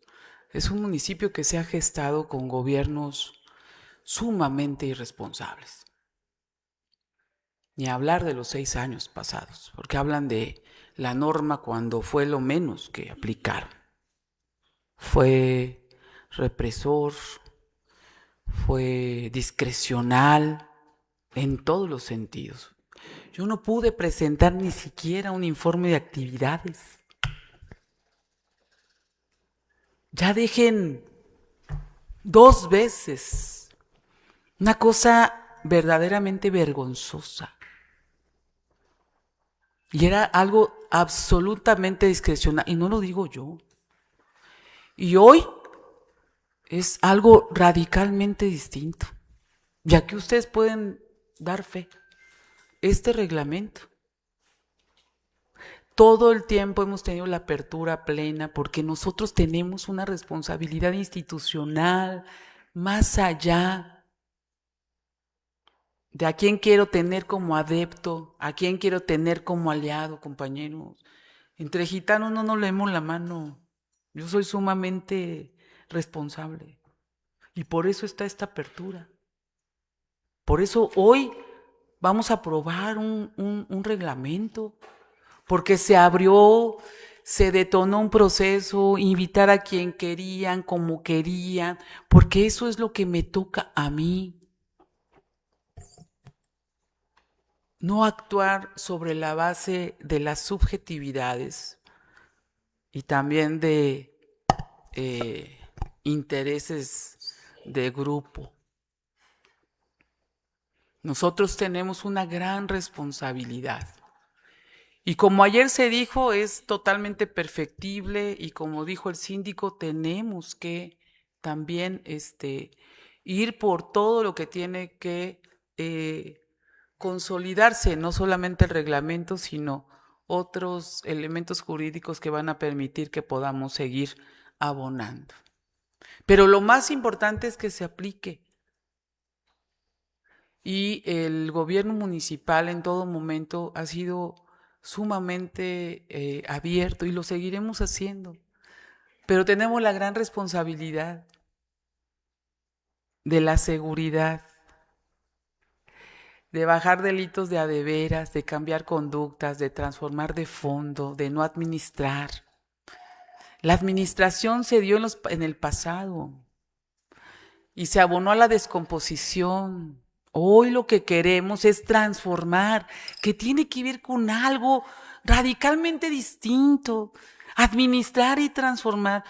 es un municipio que se ha gestado con gobiernos sumamente irresponsables. Ni hablar de los 6 años pasados, porque hablan de la norma cuando fue lo menos que aplicaron. Fue represor, fue discrecional en todos los sentidos. Yo no pude presentar ni siquiera un informe de actividades. Ya dejen 2 veces. Una cosa verdaderamente vergonzosa. Y era algo absolutamente discrecional. Y no lo digo yo. Y hoy es algo radicalmente distinto. Ya que ustedes pueden dar fe. Este reglamento. Todo el tiempo hemos tenido la apertura plena porque nosotros tenemos una responsabilidad institucional más allá de a quién quiero tener como adepto, a quién quiero tener como aliado, compañeros. Entre gitanos no nos leemos la mano. Yo soy sumamente responsable. Y por eso está esta apertura. Por eso hoy vamos a aprobar un reglamento. Porque se abrió, se detonó un proceso, invitar a quien querían, como querían. Porque eso es lo que me toca a mí. No actuar sobre la base de las subjetividades y también de intereses de grupo. Nosotros tenemos una gran responsabilidad. Y como ayer se dijo, es totalmente perfectible y como dijo el síndico, tenemos que también ir por todo lo que tiene que consolidarse, no solamente el reglamento, sino otros elementos jurídicos que van a permitir que podamos seguir abonando. Pero lo más importante es que se aplique. Y el gobierno municipal en todo momento ha sido sumamente abierto y lo seguiremos haciendo. Pero tenemos la gran responsabilidad de la seguridad, de bajar delitos de a de veras, de cambiar conductas, de transformar de fondo, de no administrar. La administración se dio en el pasado y se abonó a la descomposición. Hoy lo que queremos es transformar, que tiene que ver con algo radicalmente distinto. Administrar y transformar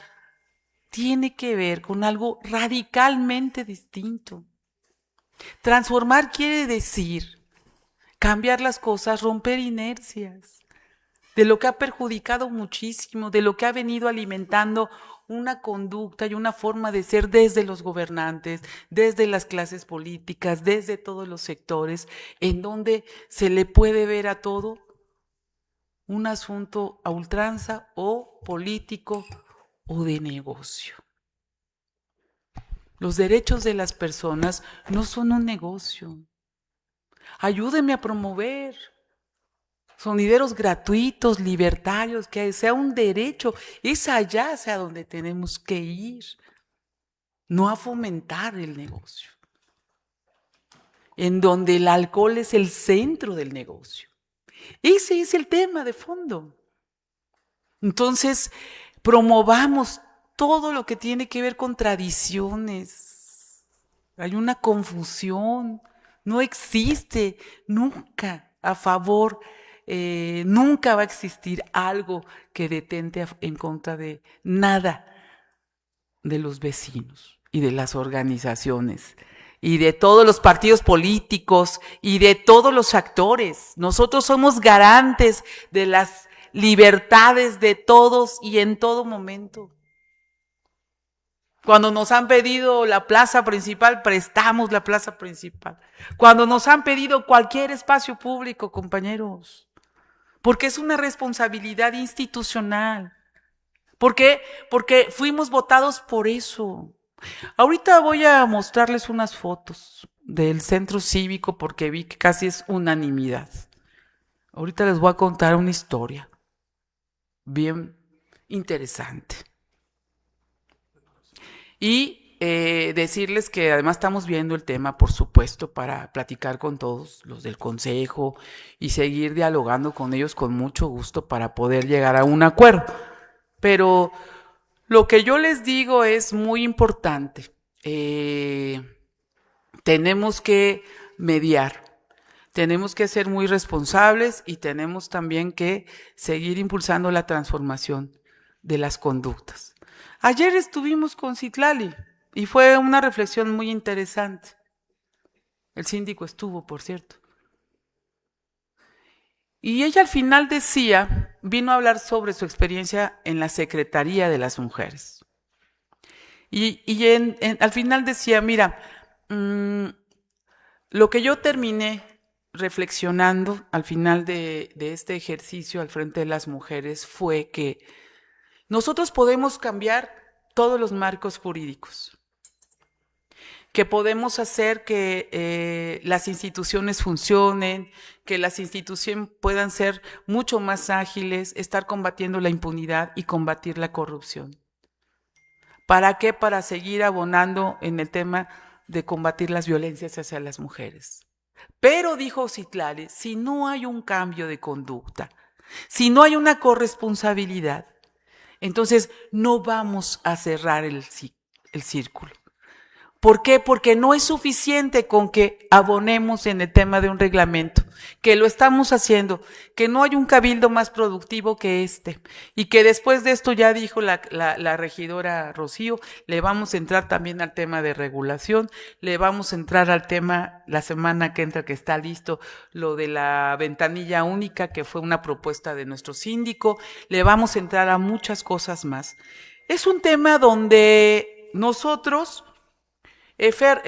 tiene que ver con algo radicalmente distinto. Transformar quiere decir cambiar las cosas, romper inercias, de lo que ha perjudicado muchísimo, de lo que ha venido alimentando una conducta y una forma de ser desde los gobernantes, desde las clases políticas, desde todos los sectores, en donde se le puede ver a todo un asunto a ultranza o político o de negocio. Los derechos de las personas no son un negocio. Ayúdenme a promover sonideros gratuitos, libertarios, que sea un derecho. Es allá hacia donde tenemos que ir, no a fomentar el negocio, en donde el alcohol es el centro del negocio. Ese es el tema de fondo. Entonces, promovamos todo lo que tiene que ver con tradiciones. Hay una confusión, no existe nunca a favor, nunca va a existir algo que detente en contra de nada de los vecinos y de las organizaciones y de todos los partidos políticos y de todos los actores. Nosotros somos garantes de las libertades de todos y en todo momento. Cuando nos han pedido la plaza principal, prestamos la plaza principal. Cuando nos han pedido cualquier espacio público, compañeros, porque es una responsabilidad institucional. ¿Por qué? Porque fuimos votados por eso. Ahorita voy a mostrarles unas fotos del centro cívico porque vi que casi es unanimidad. Ahorita les voy a contar una historia bien interesante. Y decirles que además estamos viendo el tema, por supuesto, para platicar con todos los del consejo y seguir dialogando con ellos con mucho gusto para poder llegar a un acuerdo. Pero lo que yo les digo es muy importante. Tenemos que mediar, tenemos que ser muy responsables y tenemos también que seguir impulsando la transformación de las conductas. Ayer estuvimos con Citlali y fue una reflexión muy interesante. El síndico estuvo, por cierto. Y ella al final vino a hablar sobre su experiencia en la Secretaría de las Mujeres. Y al final decía, mira, lo que yo terminé reflexionando al final de este ejercicio al frente de las mujeres fue que nosotros podemos cambiar todos los marcos jurídicos, que podemos hacer que las instituciones funcionen, que las instituciones puedan ser mucho más ágiles, estar combatiendo la impunidad y combatir la corrupción. ¿Para qué? Para seguir abonando en el tema de combatir las violencias hacia las mujeres. Pero, dijo Citlali, si no hay un cambio de conducta, si no hay una corresponsabilidad, entonces no vamos a cerrar el círculo. ¿Por qué? Porque no es suficiente con que abonemos en el tema de un reglamento, que lo estamos haciendo, que no hay un cabildo más productivo que este, y que después de esto, ya dijo la regidora Rocío, le vamos a entrar también al tema de regulación, le vamos a entrar al tema la semana que entra, que está listo, lo de la ventanilla única, que fue una propuesta de nuestro síndico, le vamos a entrar a muchas cosas más. Es un tema donde nosotros Fer,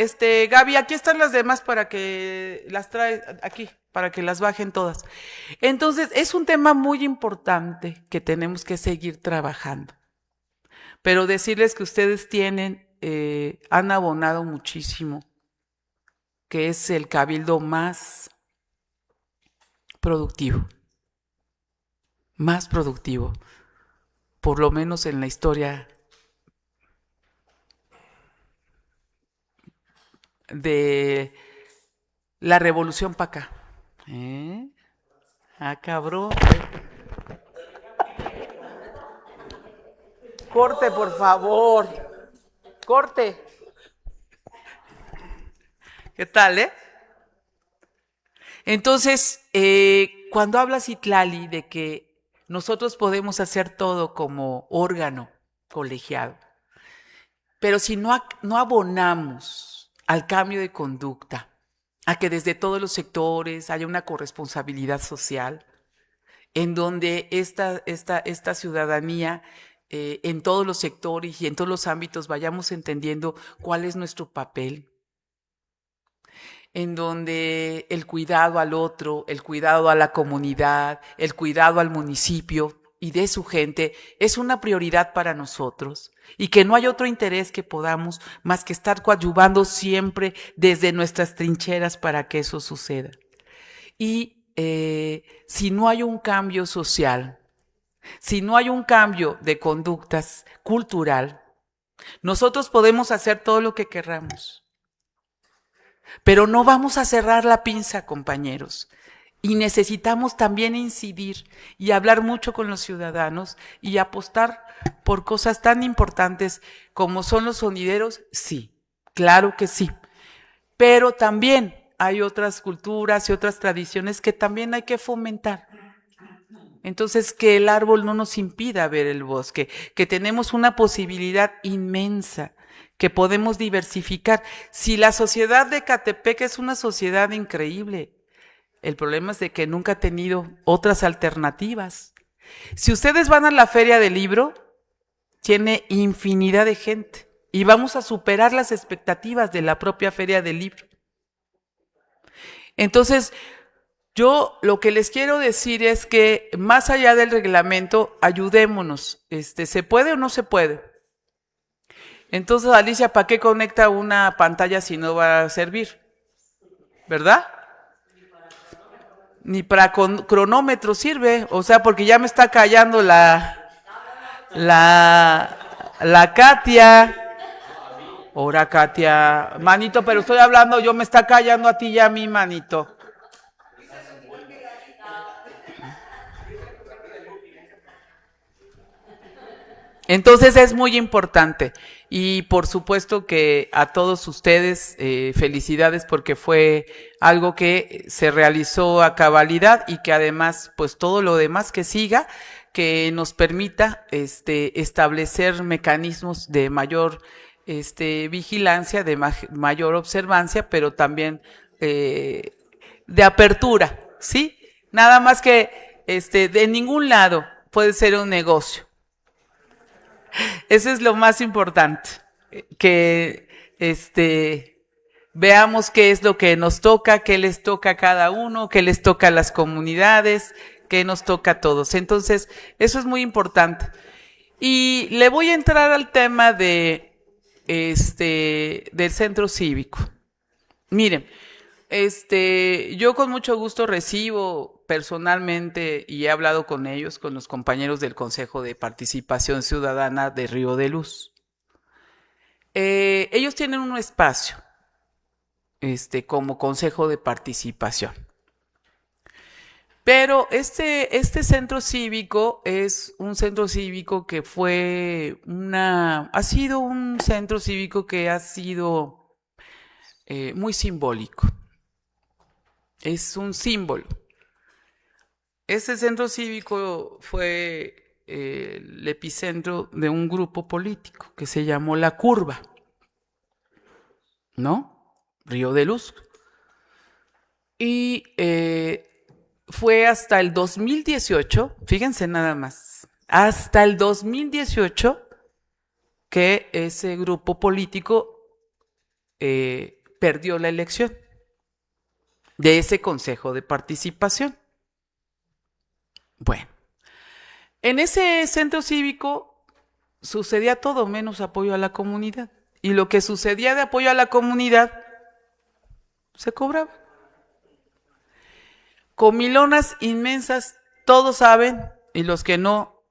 Gaby, aquí están las demás para que las trae aquí, para que las bajen todas. Entonces, es un tema muy importante que tenemos que seguir trabajando. Pero decirles que ustedes han abonado muchísimo, que es el cabildo más productivo, por lo menos en la historia de la revolución para acá. Cabrón. Corte, por favor. Corte. ¿Qué tal, Entonces, cuando habla Citlali de que nosotros podemos hacer todo como órgano colegiado, pero si no abonamos al cambio de conducta, a que desde todos los sectores haya una corresponsabilidad social, en donde esta ciudadanía en todos los sectores y en todos los ámbitos vayamos entendiendo cuál es nuestro papel, en donde el cuidado al otro, el cuidado a la comunidad, el cuidado al municipio y de su gente es una prioridad para nosotros y que no hay otro interés que podamos más que estar coadyuvando siempre desde nuestras trincheras para que eso suceda. Y si no hay un cambio social, si no hay un cambio de conductas cultural, nosotros podemos hacer todo lo que querramos, pero no vamos a cerrar la pinza, compañeros. Y necesitamos también incidir y hablar mucho con los ciudadanos y apostar por cosas tan importantes como son los sonideros. Sí, claro que sí, pero también hay otras culturas y otras tradiciones que también hay que fomentar. Entonces, que el árbol no nos impida ver el bosque, que tenemos una posibilidad inmensa, que podemos diversificar. Si la sociedad de Ecatepec es una sociedad increíble, el problema es de que nunca ha tenido otras alternativas. Si ustedes van a la Feria del Libro, tiene infinidad de gente y vamos a superar las expectativas de la propia Feria del Libro. Entonces, yo lo que les quiero decir es que más allá del reglamento, ayudémonos. ¿Se puede o no se puede? Entonces, Alicia, ¿para qué conecta una pantalla si no va a servir? ¿Verdad? Ni para cronómetro sirve, o sea, porque ya me está callando la Katia. Ahora, Katia, manito, pero estoy hablando, yo me está callando a ti y a mí, manito. Entonces es muy importante y por supuesto que a todos ustedes felicidades porque fue algo que se realizó a cabalidad y que además pues todo lo demás que siga, que nos permita establecer mecanismos de mayor vigilancia, de mayor observancia, pero también de apertura, ¿sí? Nada más que de ningún lado puede ser un negocio. Eso es lo más importante, que veamos qué es lo que nos toca, qué les toca a cada uno, qué les toca a las comunidades, qué nos toca a todos. Entonces, eso es muy importante. Y le voy a entrar al tema del centro cívico. Miren, yo con mucho gusto recibo personalmente y he hablado con ellos, con los compañeros del Consejo de Participación Ciudadana de Río de Luz. Ellos tienen un espacio, como Consejo de Participación. Pero este centro cívico es un centro cívico que ha sido un centro cívico que ha sido muy simbólico. Es un símbolo. Ese centro cívico fue el epicentro de un grupo político que se llamó La Curva, ¿no? Río de Luz. Y fue hasta el 2018, fíjense nada más, hasta el 2018 que ese grupo político perdió la elección de ese consejo de participación. Bueno, en ese centro cívico sucedía todo menos apoyo a la comunidad. Y lo que sucedía de apoyo a la comunidad se cobraba. Comilonas inmensas, todos saben, y los que no,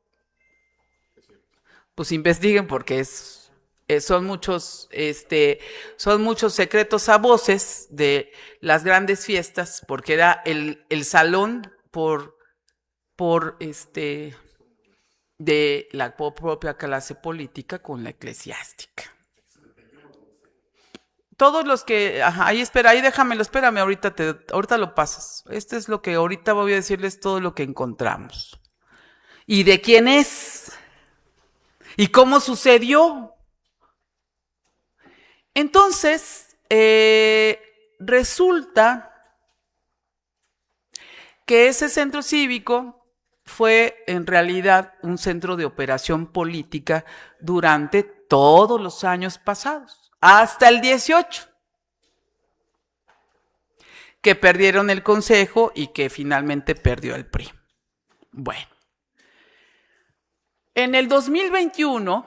pues investiguen porque son muchos secretos a voces de las grandes fiestas, porque era el salón de la propia clase política con la eclesiástica. Todos los que, ahí espérame, ahorita lo pasas. Este es lo que ahorita voy a decirles, todo lo que encontramos. ¿Y de quién es? ¿Y cómo sucedió? Entonces, resulta que ese centro cívico fue en realidad un centro de operación política durante todos los años pasados. Hasta el 18, que perdieron el consejo y que finalmente perdió el PRI. Bueno, en el 2021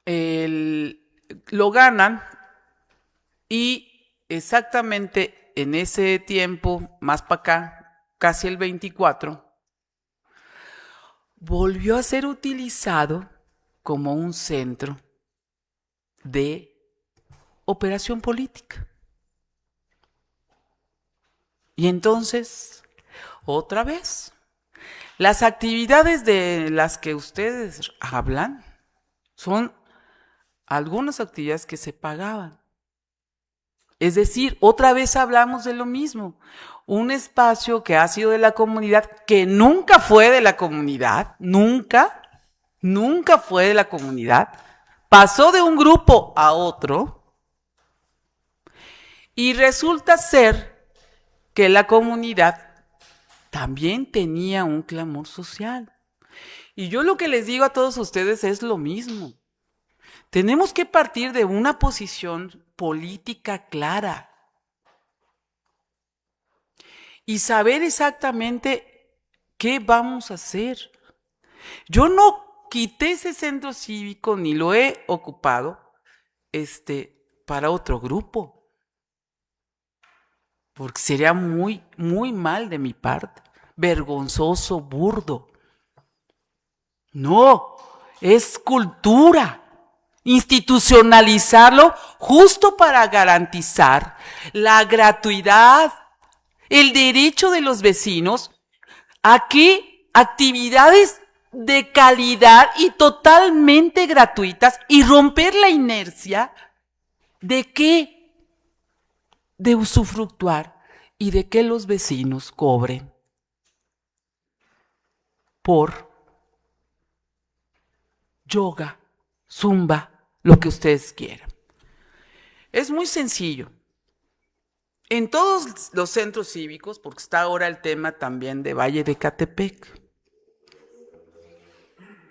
lo ganan y exactamente en ese tiempo, más para acá, casi el 24, volvió a ser utilizado como un centro de operación política. Y entonces, otra vez, las actividades de las que ustedes hablan son algunas actividades que se pagaban. Es decir, otra vez hablamos de lo mismo. Un espacio que ha sido de la comunidad, que nunca fue de la comunidad, nunca fue de la comunidad, pasó de un grupo a otro y resulta ser que la comunidad también tenía un clamor social. Y yo lo que les digo a todos ustedes es lo mismo. Tenemos que partir de una posición política clara y saber exactamente qué vamos a hacer. Yo no quité ese centro cívico ni lo he ocupado para otro grupo, porque sería muy, muy mal de mi parte, vergonzoso, burdo. No, es cultura. Institucionalizarlo justo para garantizar la gratuidad, el derecho de los vecinos a que actividades de calidad y totalmente gratuitas y romper la inercia de que de usufructuar y de que los vecinos cobren por yoga, zumba, lo que ustedes quieran. Es muy sencillo. En todos los centros cívicos, porque está ahora el tema también de Valle de Ecatepec,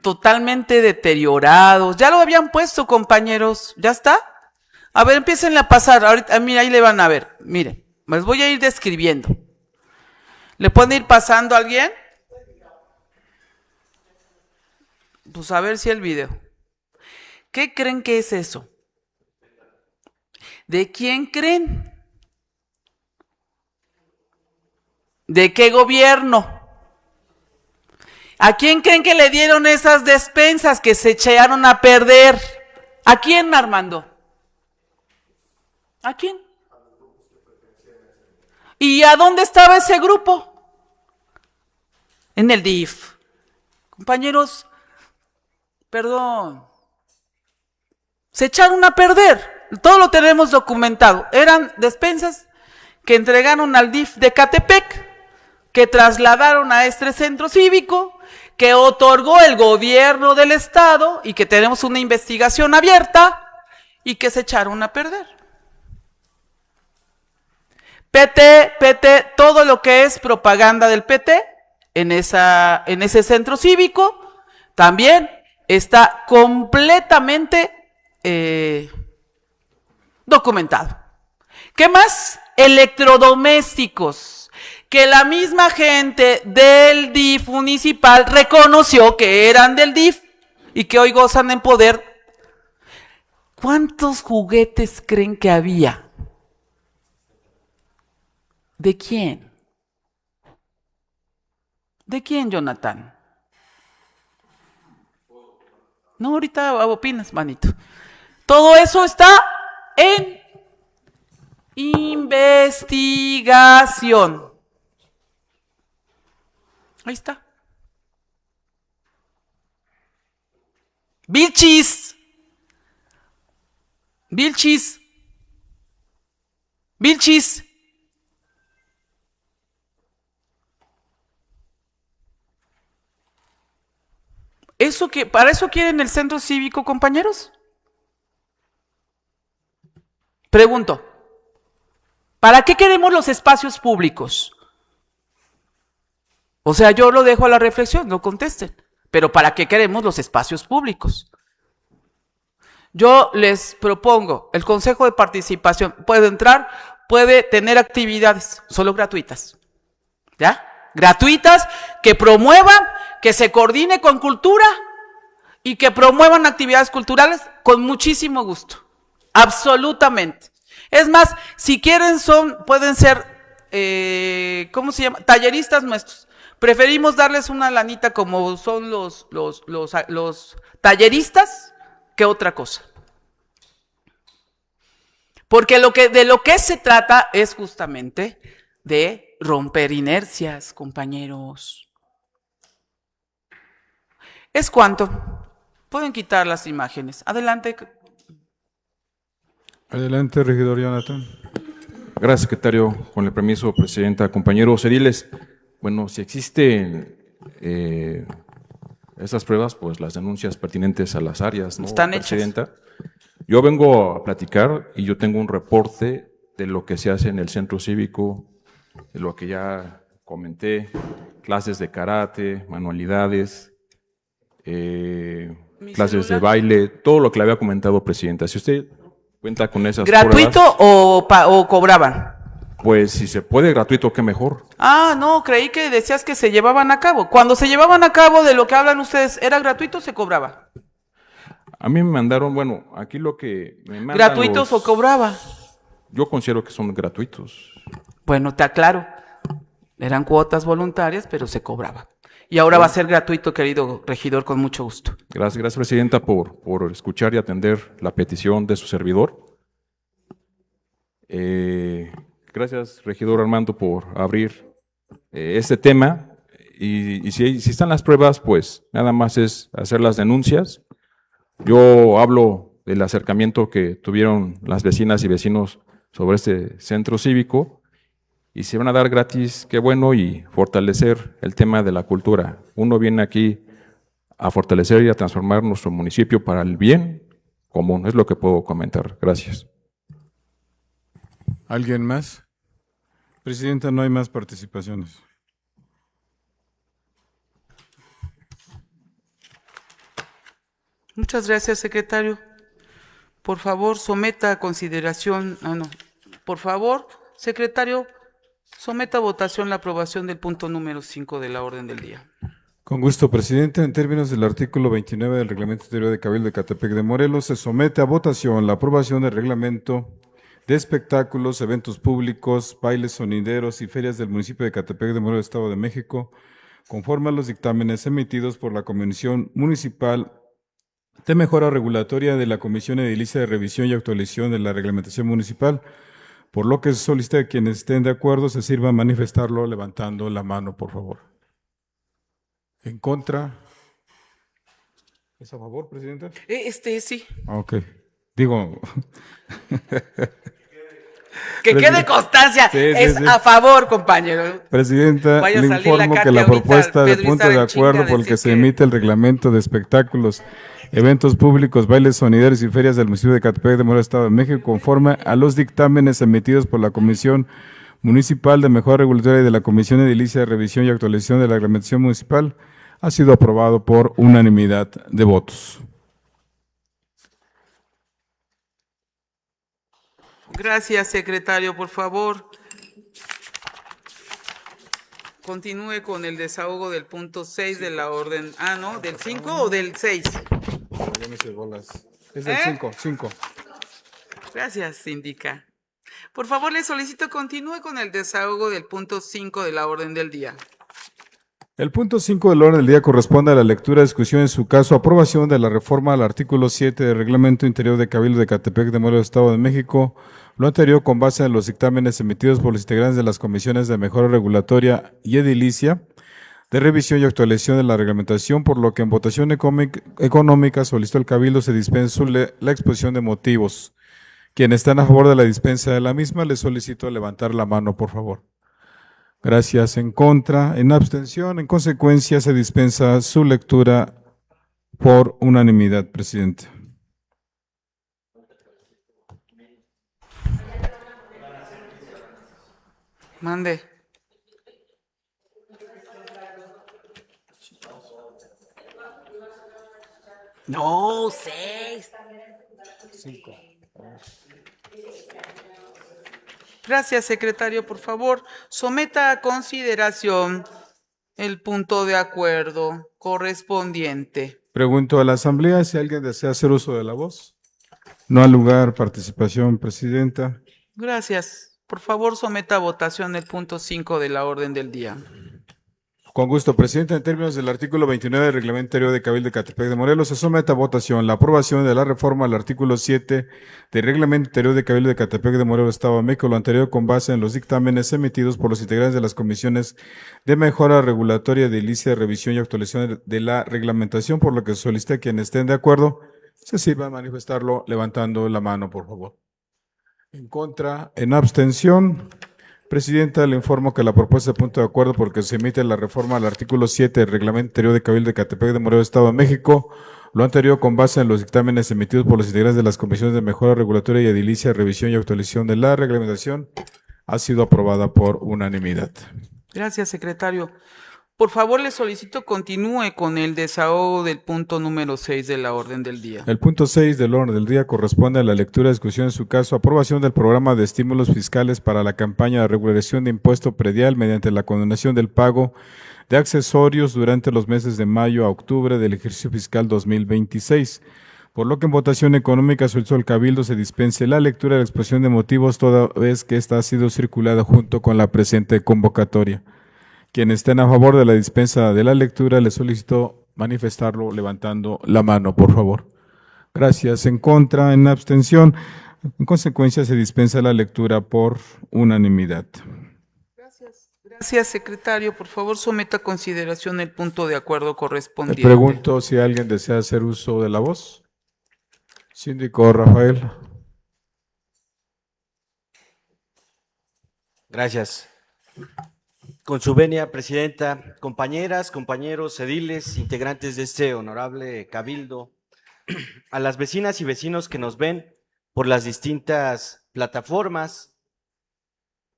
totalmente deteriorados. Ya lo habían puesto, compañeros. ¿Ya está? A ver, empiecen a pasar. Ahorita, mira, ahí le van a ver. Miren, les voy a ir describiendo. ¿Le pueden ir pasando a alguien? Pues a ver si el video. ¿Qué creen que es eso? ¿De quién creen? ¿De qué gobierno? ¿A quién creen que le dieron esas despensas que se echaron a perder? ¿A quién, Armando? ¿A quién? ¿Y a dónde estaba ese grupo? En el DIF. Compañeros, perdón. Se echaron a perder. Todo lo tenemos documentado. Eran despensas que entregaron al DIF de Ecatepec, que trasladaron a este centro cívico, que otorgó el gobierno del estado y que tenemos una investigación abierta y que se echaron a perder. PT, todo lo que es propaganda del PT en ese centro cívico también está completamente documentado. ¿Qué más? Electrodomésticos, que la misma gente del DIF municipal reconoció que eran del DIF y que hoy gozan en poder. ¿Cuántos juguetes creen que había? ¿De quién? ¿De quién, Jonathan? No, ahorita opinas, manito. Todo eso está en investigación. Ahí está. Vilchis. Vilchis. Vilchis. ¿Para eso quieren el centro cívico, compañeros? Pregunto, ¿para qué queremos los espacios públicos? O sea, yo lo dejo a la reflexión, no contesten. Pero ¿para qué queremos los espacios públicos? Yo les propongo, el Consejo de Participación puede entrar, puede tener actividades, solo gratuitas. ¿Ya? Gratuitas, que promuevan, que se coordine con cultura y que promuevan actividades culturales con muchísimo gusto. Absolutamente. Es más, si quieren pueden ser, ¿cómo se llama? Talleristas nuestros. Preferimos darles una lanita como son los talleristas que otra cosa. Porque de lo que se trata es justamente de romper inercias, compañeros. ¿Es cuánto? Pueden quitar las imágenes. Adelante. Adelante, regidor Jonathan. Gracias, secretario. Con el permiso, presidenta, compañeros ediles. Bueno, si existen esas pruebas, pues las denuncias pertinentes a las áreas, ¿no, están presidenta? hechas. Yo vengo a platicar y yo tengo un reporte de lo que se hace en el centro cívico, de lo que ya comenté, clases de karate, manualidades, clases de baile, todo lo que le había comentado, presidenta. Si usted cuenta con esas ¿Gratuito pruebas, o cobraban? Pues si se puede gratuito, qué mejor. Ah, no, creí que decías que se llevaban a cabo. Cuando se llevaban a cabo de lo que hablan ustedes, ¿era gratuito o se cobraba? A mí me mandaron, bueno, aquí lo que me mandan ¿Gratuitos o cobraba? Yo considero que son gratuitos. Bueno, te aclaro. Eran cuotas voluntarias, pero se cobraba. Y ahora va a ser gratuito, querido regidor, con mucho gusto. Gracias, presidenta, por escuchar y atender la petición de su servidor. Gracias, regidor Armando, por abrir este tema. Y si están las pruebas, pues nada más es hacer las denuncias. Yo hablo del acercamiento que tuvieron las vecinas y vecinos sobre este centro cívico. Y si van a dar gratis, qué bueno, y fortalecer el tema de la cultura. Uno viene aquí a fortalecer y a transformar nuestro municipio para el bien común. Es lo que puedo comentar. Gracias. ¿Alguien más? Presidenta, no hay más participaciones. Muchas gracias, secretario. Por favor, someta a consideración, por favor, secretario, someta a votación la aprobación del punto número 5 de la orden del día. Con gusto, presidente. En términos del artículo 29 del Reglamento Interior de Cabildo de Ecatepec de Morelos, se somete a votación la aprobación del reglamento de espectáculos, eventos públicos, bailes sonideros y ferias del municipio de Ecatepec de Morelos, Estado de México, conforme a los dictámenes emitidos por la Comisión Municipal de Mejora Regulatoria de la Comisión Edilicia de Revisión y Actualización de la Reglamentación Municipal, por lo que se solicita que quienes estén de acuerdo se sirvan a manifestarlo levantando la mano, por favor. ¿En contra? ¿Es a favor, presidenta? Sí. Ok. Digo... Que quede constancia, sí, a favor, compañero. Presidenta, le informo que la propuesta de punto de acuerdo por el que se emite el reglamento de espectáculos, eventos públicos, bailes sonideros y ferias del municipio de Ecatepec de Morelos, Estado de México, conforme a los dictámenes emitidos por la Comisión Municipal de Mejora Regulatoria y de la Comisión Edilicia de Revisión y Actualización de la Reglamentación Municipal, ha sido aprobado por unanimidad de votos. Gracias, secretario. Por favor, continúe con el desahogo del punto 6 de la orden. Ah, ¿no? ¿Del 5 o del 6? Ya me hice bolas. Es del 5, 5. Gracias, síndica. Por favor, le solicito continúe con el desahogo del punto 5 de la orden del día. El punto 5 del orden del día corresponde a la lectura, discusión en su caso, aprobación de la reforma al artículo 7 del Reglamento Interior de Cabildo de Ecatepec de Morelos, Estado de México, lo anterior con base en los dictámenes emitidos por los integrantes de las comisiones de mejora regulatoria y edilicia, de revisión y actualización de la reglamentación, por lo que en votación económica solicitó el Cabildo se dispense la exposición de motivos. Quienes están a favor de la dispensa de la misma, les solicito levantar la mano, por favor. Gracias. En contra, en abstención, en consecuencia se dispensa su lectura por unanimidad, presidente. Mande. No, 6. 5. Gracias, secretario. Por favor, someta a consideración el punto de acuerdo correspondiente. Pregunto a la Asamblea si alguien desea hacer uso de la voz. No al lugar, participación, presidenta. Gracias. Por favor, someta a votación el punto 5 de la orden del día. Con gusto, presidente. En términos del artículo 29 del Reglamento Interior de Cabildo de Ecatepec de Morelos, se somete a votación la aprobación de la reforma al artículo 7 del Reglamento Interior de Cabildo de Ecatepec de Morelos, Estado de México, lo anterior con base en los dictámenes emitidos por los integrantes de las comisiones de mejora regulatoria, edilicia, revisión y actualización de la reglamentación, por lo que solicita a quienes estén de acuerdo se sirva a manifestarlo levantando la mano, por favor. En contra, en abstención. Presidenta, le informo que la propuesta de punto de acuerdo porque se emite la reforma al artículo 7 del Reglamento Interior de Cabildo de Ecatepec de Morelos, Estado de México, lo anterior con base en los dictámenes emitidos por los integrantes de las comisiones de mejora regulatoria y edilicia, revisión y actualización de la reglamentación, ha sido aprobada por unanimidad. Gracias, secretario. Por favor, le solicito continúe con el desahogo del punto número 6 de la orden del día. El punto 6 del orden del día corresponde a la lectura, discusión en su caso, aprobación del programa de estímulos fiscales para la campaña de regularización de impuesto predial mediante la condonación del pago de accesorios durante los meses de mayo a octubre del ejercicio fiscal 2026. Por lo que en votación económica solicitó el Cabildo se dispense la lectura de la exposición de motivos toda vez que esta ha sido circulada junto con la presente convocatoria. Quienes estén a favor de la dispensa de la lectura, les solicito manifestarlo levantando la mano, por favor. Gracias. En contra, en abstención. En consecuencia, se dispensa la lectura por unanimidad. Gracias, secretario. Por favor, someta a consideración el punto de acuerdo Le correspondiente. pregunto si alguien desea hacer uso de la voz. Síndico Rafael. Gracias. Con su venia, presidenta, compañeras, compañeros, ediles, integrantes de este honorable cabildo, a las vecinas y vecinos que nos ven por las distintas plataformas,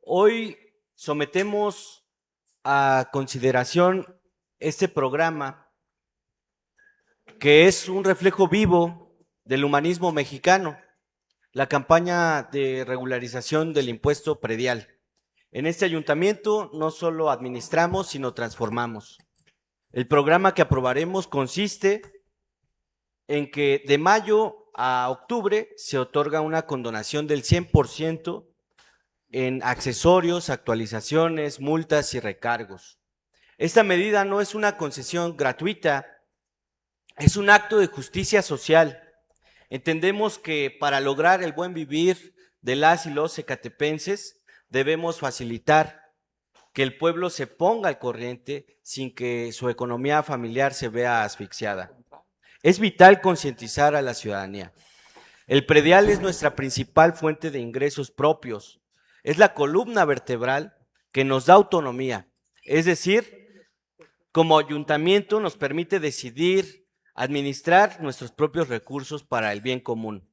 hoy sometemos a consideración este programa que es un reflejo vivo del humanismo mexicano, la campaña de regularización del impuesto predial. En este ayuntamiento no solo administramos, sino transformamos. El programa que aprobaremos consiste en que de mayo a octubre se otorga una condonación del 100% en accesorios, actualizaciones, multas y recargos. Esta medida no es una concesión gratuita, es un acto de justicia social. Entendemos que para lograr el buen vivir de las y los ecatepenses, debemos facilitar que el pueblo se ponga al corriente sin que su economía familiar se vea asfixiada. Es vital concientizar a la ciudadanía. El predial es nuestra principal fuente de ingresos propios. Es la columna vertebral que nos da autonomía. Es decir, como ayuntamiento nos permite decidir, administrar nuestros propios recursos para el bien común.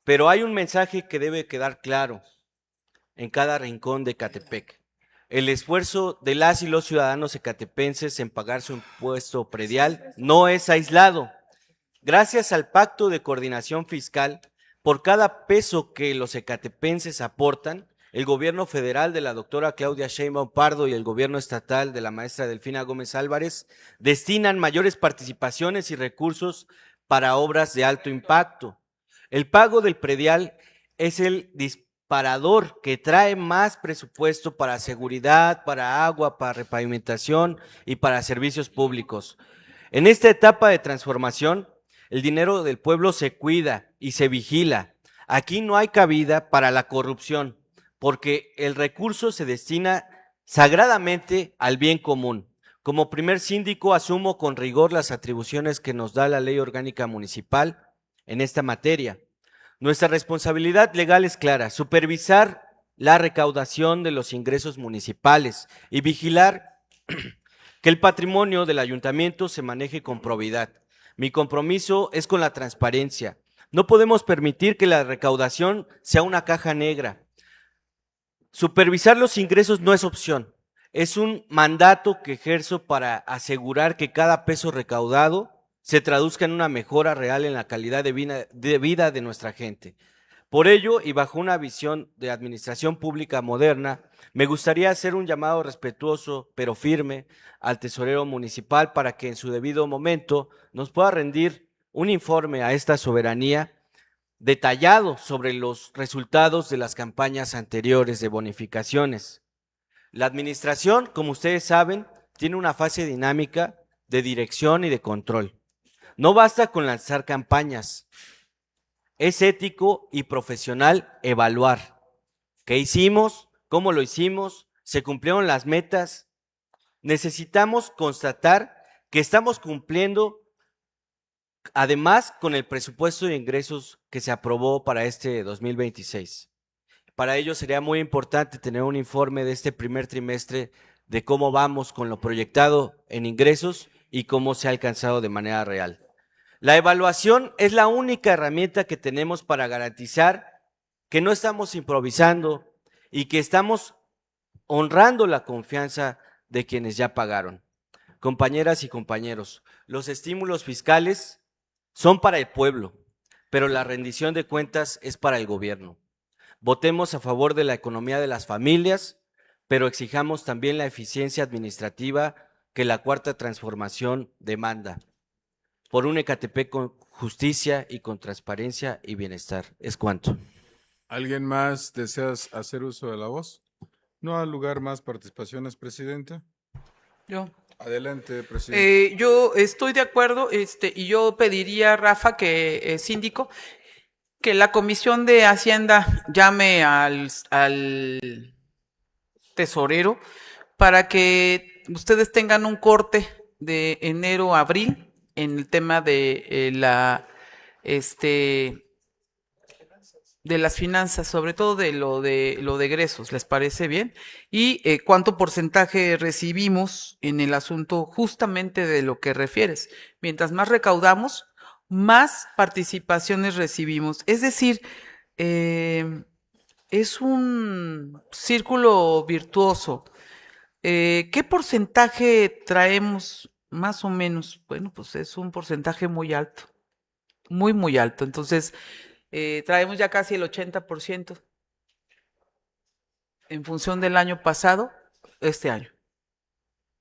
Pero hay un mensaje que debe quedar claro en cada rincón de Ecatepec. El esfuerzo de las y los ciudadanos ecatepenses en pagar su impuesto predial no es aislado. Gracias al Pacto de Coordinación Fiscal, Por cada peso que los ecatepenses aportan, el gobierno federal de la doctora Claudia Sheinbaum Pardo y el gobierno estatal de la maestra Delfina Gómez Álvarez destinan mayores participaciones y recursos para obras de alto impacto. El pago del predial es el disparador que trae más presupuesto para seguridad, para agua, para repavimentación y para servicios públicos. En esta etapa de transformación, el dinero del pueblo se cuida y se vigila. Aquí no hay cabida para la corrupción, porque el recurso se destina sagradamente al bien común. Como primer síndico asumo con rigor las atribuciones que nos da la Ley Orgánica Municipal en esta materia. Nuestra responsabilidad legal es clara: supervisar la recaudación de los ingresos municipales y vigilar que el patrimonio del ayuntamiento se maneje con probidad. Mi compromiso es con la transparencia. No podemos permitir que la recaudación sea una caja negra. Supervisar los ingresos no es opción, es un mandato que ejerzo para asegurar que cada peso recaudado se traduzca en una mejora real en la calidad de vida de nuestra gente. Por ello, y bajo una visión de administración pública moderna, me gustaría hacer un llamado respetuoso pero firme al tesorero municipal para que en su debido momento nos pueda rendir un informe a esta soberanía detallado sobre los resultados de las campañas anteriores de bonificaciones. La administración, como ustedes saben, tiene una fase dinámica de dirección y de control. No basta con lanzar campañas. Es ético y profesional evaluar qué hicimos, cómo lo hicimos, se cumplieron las metas. Necesitamos constatar que estamos cumpliendo además con el presupuesto de ingresos que se aprobó para este 2026. Para ello sería muy importante tener un informe de este primer trimestre de cómo vamos con lo proyectado en ingresos y cómo se ha alcanzado de manera real. La evaluación es la única herramienta que tenemos para garantizar que no estamos improvisando y que estamos honrando la confianza de quienes ya pagaron. Compañeras y compañeros, los estímulos fiscales son para el pueblo, pero la rendición de cuentas es para el gobierno. Votemos a favor de la economía de las familias, pero exijamos también la eficiencia administrativa que la cuarta transformación demanda. Por un Ecatepec con justicia y con transparencia y bienestar. Es cuanto. ¿Alguien más deseas hacer uso de la voz? No hay lugar más participaciones, presidente. Yo. Adelante, presidente. Yo estoy de acuerdo, y yo pediría, Rafa, que síndico, que la Comisión de Hacienda llame al tesorero para que ustedes tengan un corte de enero a abril en el tema de de las finanzas, sobre todo de lo de egresos. ¿Les parece bien? Y cuánto porcentaje recibimos en el asunto justamente de lo que refieres. Mientras más recaudamos, más participaciones recibimos. Es decir, es un círculo virtuoso. ¿Qué porcentaje traemos más o menos? Bueno, pues es un porcentaje muy alto, muy, muy alto. Entonces, traemos ya casi el 80% en función del año pasado, este año.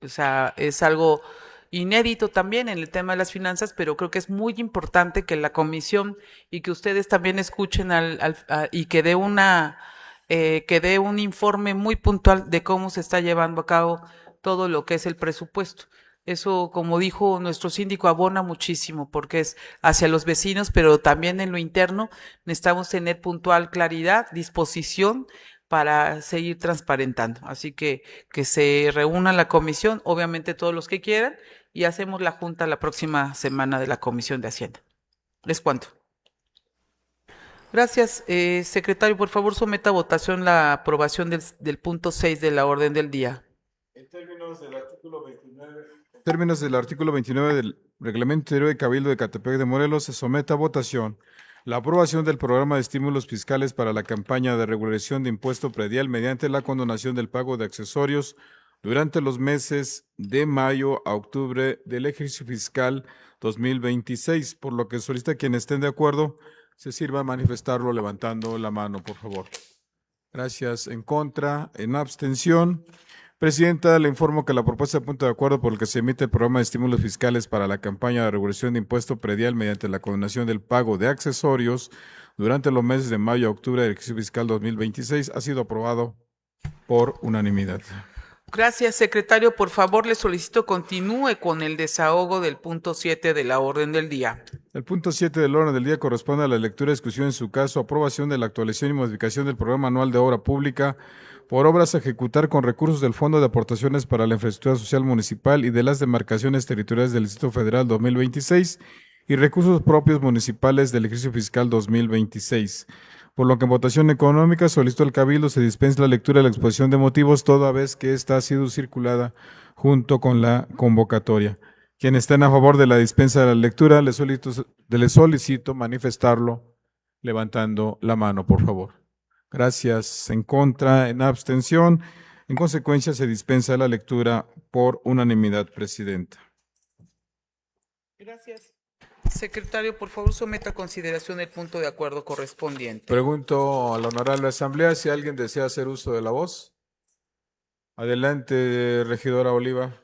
O sea, es algo inédito también en el tema de las finanzas, pero creo que es muy importante que la comisión y que ustedes también escuchen y que dé un informe muy puntual de cómo se está llevando a cabo todo lo que es el presupuesto. Eso, como dijo nuestro síndico, abona muchísimo porque es hacia los vecinos, pero también en lo interno necesitamos tener puntual claridad, disposición para seguir transparentando. Así que se reúna la comisión, obviamente todos los que quieran, y hacemos la junta la próxima semana de la Comisión de Hacienda. ¿Les cuento? Gracias. Secretario, por favor, someta a votación la aprobación del punto 6 de la orden del día. En términos del artículo 29 del Reglamento Interior de Cabildo de Ecatepec de Morelos, se somete a votación la aprobación del programa de estímulos fiscales para la campaña de regulación de impuesto predial mediante la condonación del pago de accesorios durante los meses de mayo a octubre del ejercicio fiscal 2026, por lo que solicita quienes estén de acuerdo se sirva a manifestarlo levantando la mano, por favor. Gracias. En contra, en abstención. Presidenta, le informo que la propuesta de punto de acuerdo por el que se emite el programa de estímulos fiscales para la campaña de regulación de impuesto predial mediante la condonación del pago de accesorios durante los meses de mayo a octubre del ejercicio fiscal 2026 ha sido aprobado por unanimidad. Gracias, secretario. Por favor, le solicito continúe con el desahogo del punto 7 de la orden del día. El punto 7 del orden del día corresponde a la lectura y discusión en su caso, aprobación de la actualización y modificación del programa anual de obra pública por obras a ejecutar con recursos del Fondo de Aportaciones para la Infraestructura Social Municipal y de las demarcaciones territoriales del Distrito Federal 2026 y recursos propios municipales del ejercicio fiscal 2026. Por lo que en votación económica solicitó al Cabildo se dispense la lectura de la exposición de motivos toda vez que esta ha sido circulada junto con la convocatoria. Quienes estén a favor de la dispensa de la lectura, les solicito manifestarlo levantando la mano, por favor. Gracias. En contra, en abstención. En consecuencia, se dispensa la lectura por unanimidad, Presidenta. Gracias. Secretario, por favor, someta a consideración el punto de acuerdo correspondiente. Pregunto a la honorable asamblea si alguien desea hacer uso de la voz. Adelante, regidora Oliva.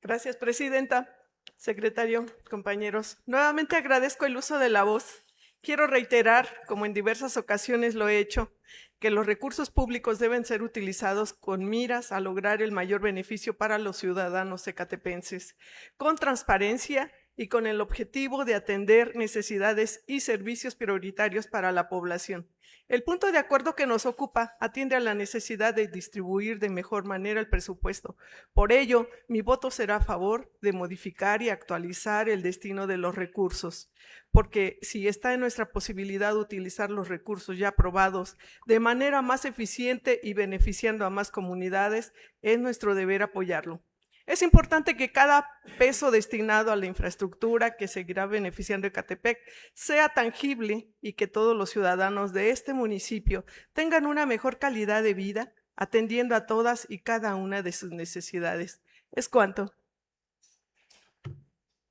Gracias, presidenta, secretario, compañeros. Nuevamente agradezco el uso de la voz. Quiero reiterar, como en diversas ocasiones lo he hecho, que los recursos públicos deben ser utilizados con miras a lograr el mayor beneficio para los ciudadanos ecatepenses, con transparencia y con el objetivo de atender necesidades y servicios prioritarios para la población. El punto de acuerdo que nos ocupa atiende a la necesidad de distribuir de mejor manera el presupuesto. Por ello, mi voto será a favor de modificar y actualizar el destino de los recursos, porque si está en nuestra posibilidad utilizar los recursos ya aprobados de manera más eficiente y beneficiando a más comunidades, es nuestro deber apoyarlo. Es importante que cada peso destinado a la infraestructura que seguirá beneficiando a Ecatepec sea tangible y que todos los ciudadanos de este municipio tengan una mejor calidad de vida, atendiendo a todas y cada una de sus necesidades. Es cuanto.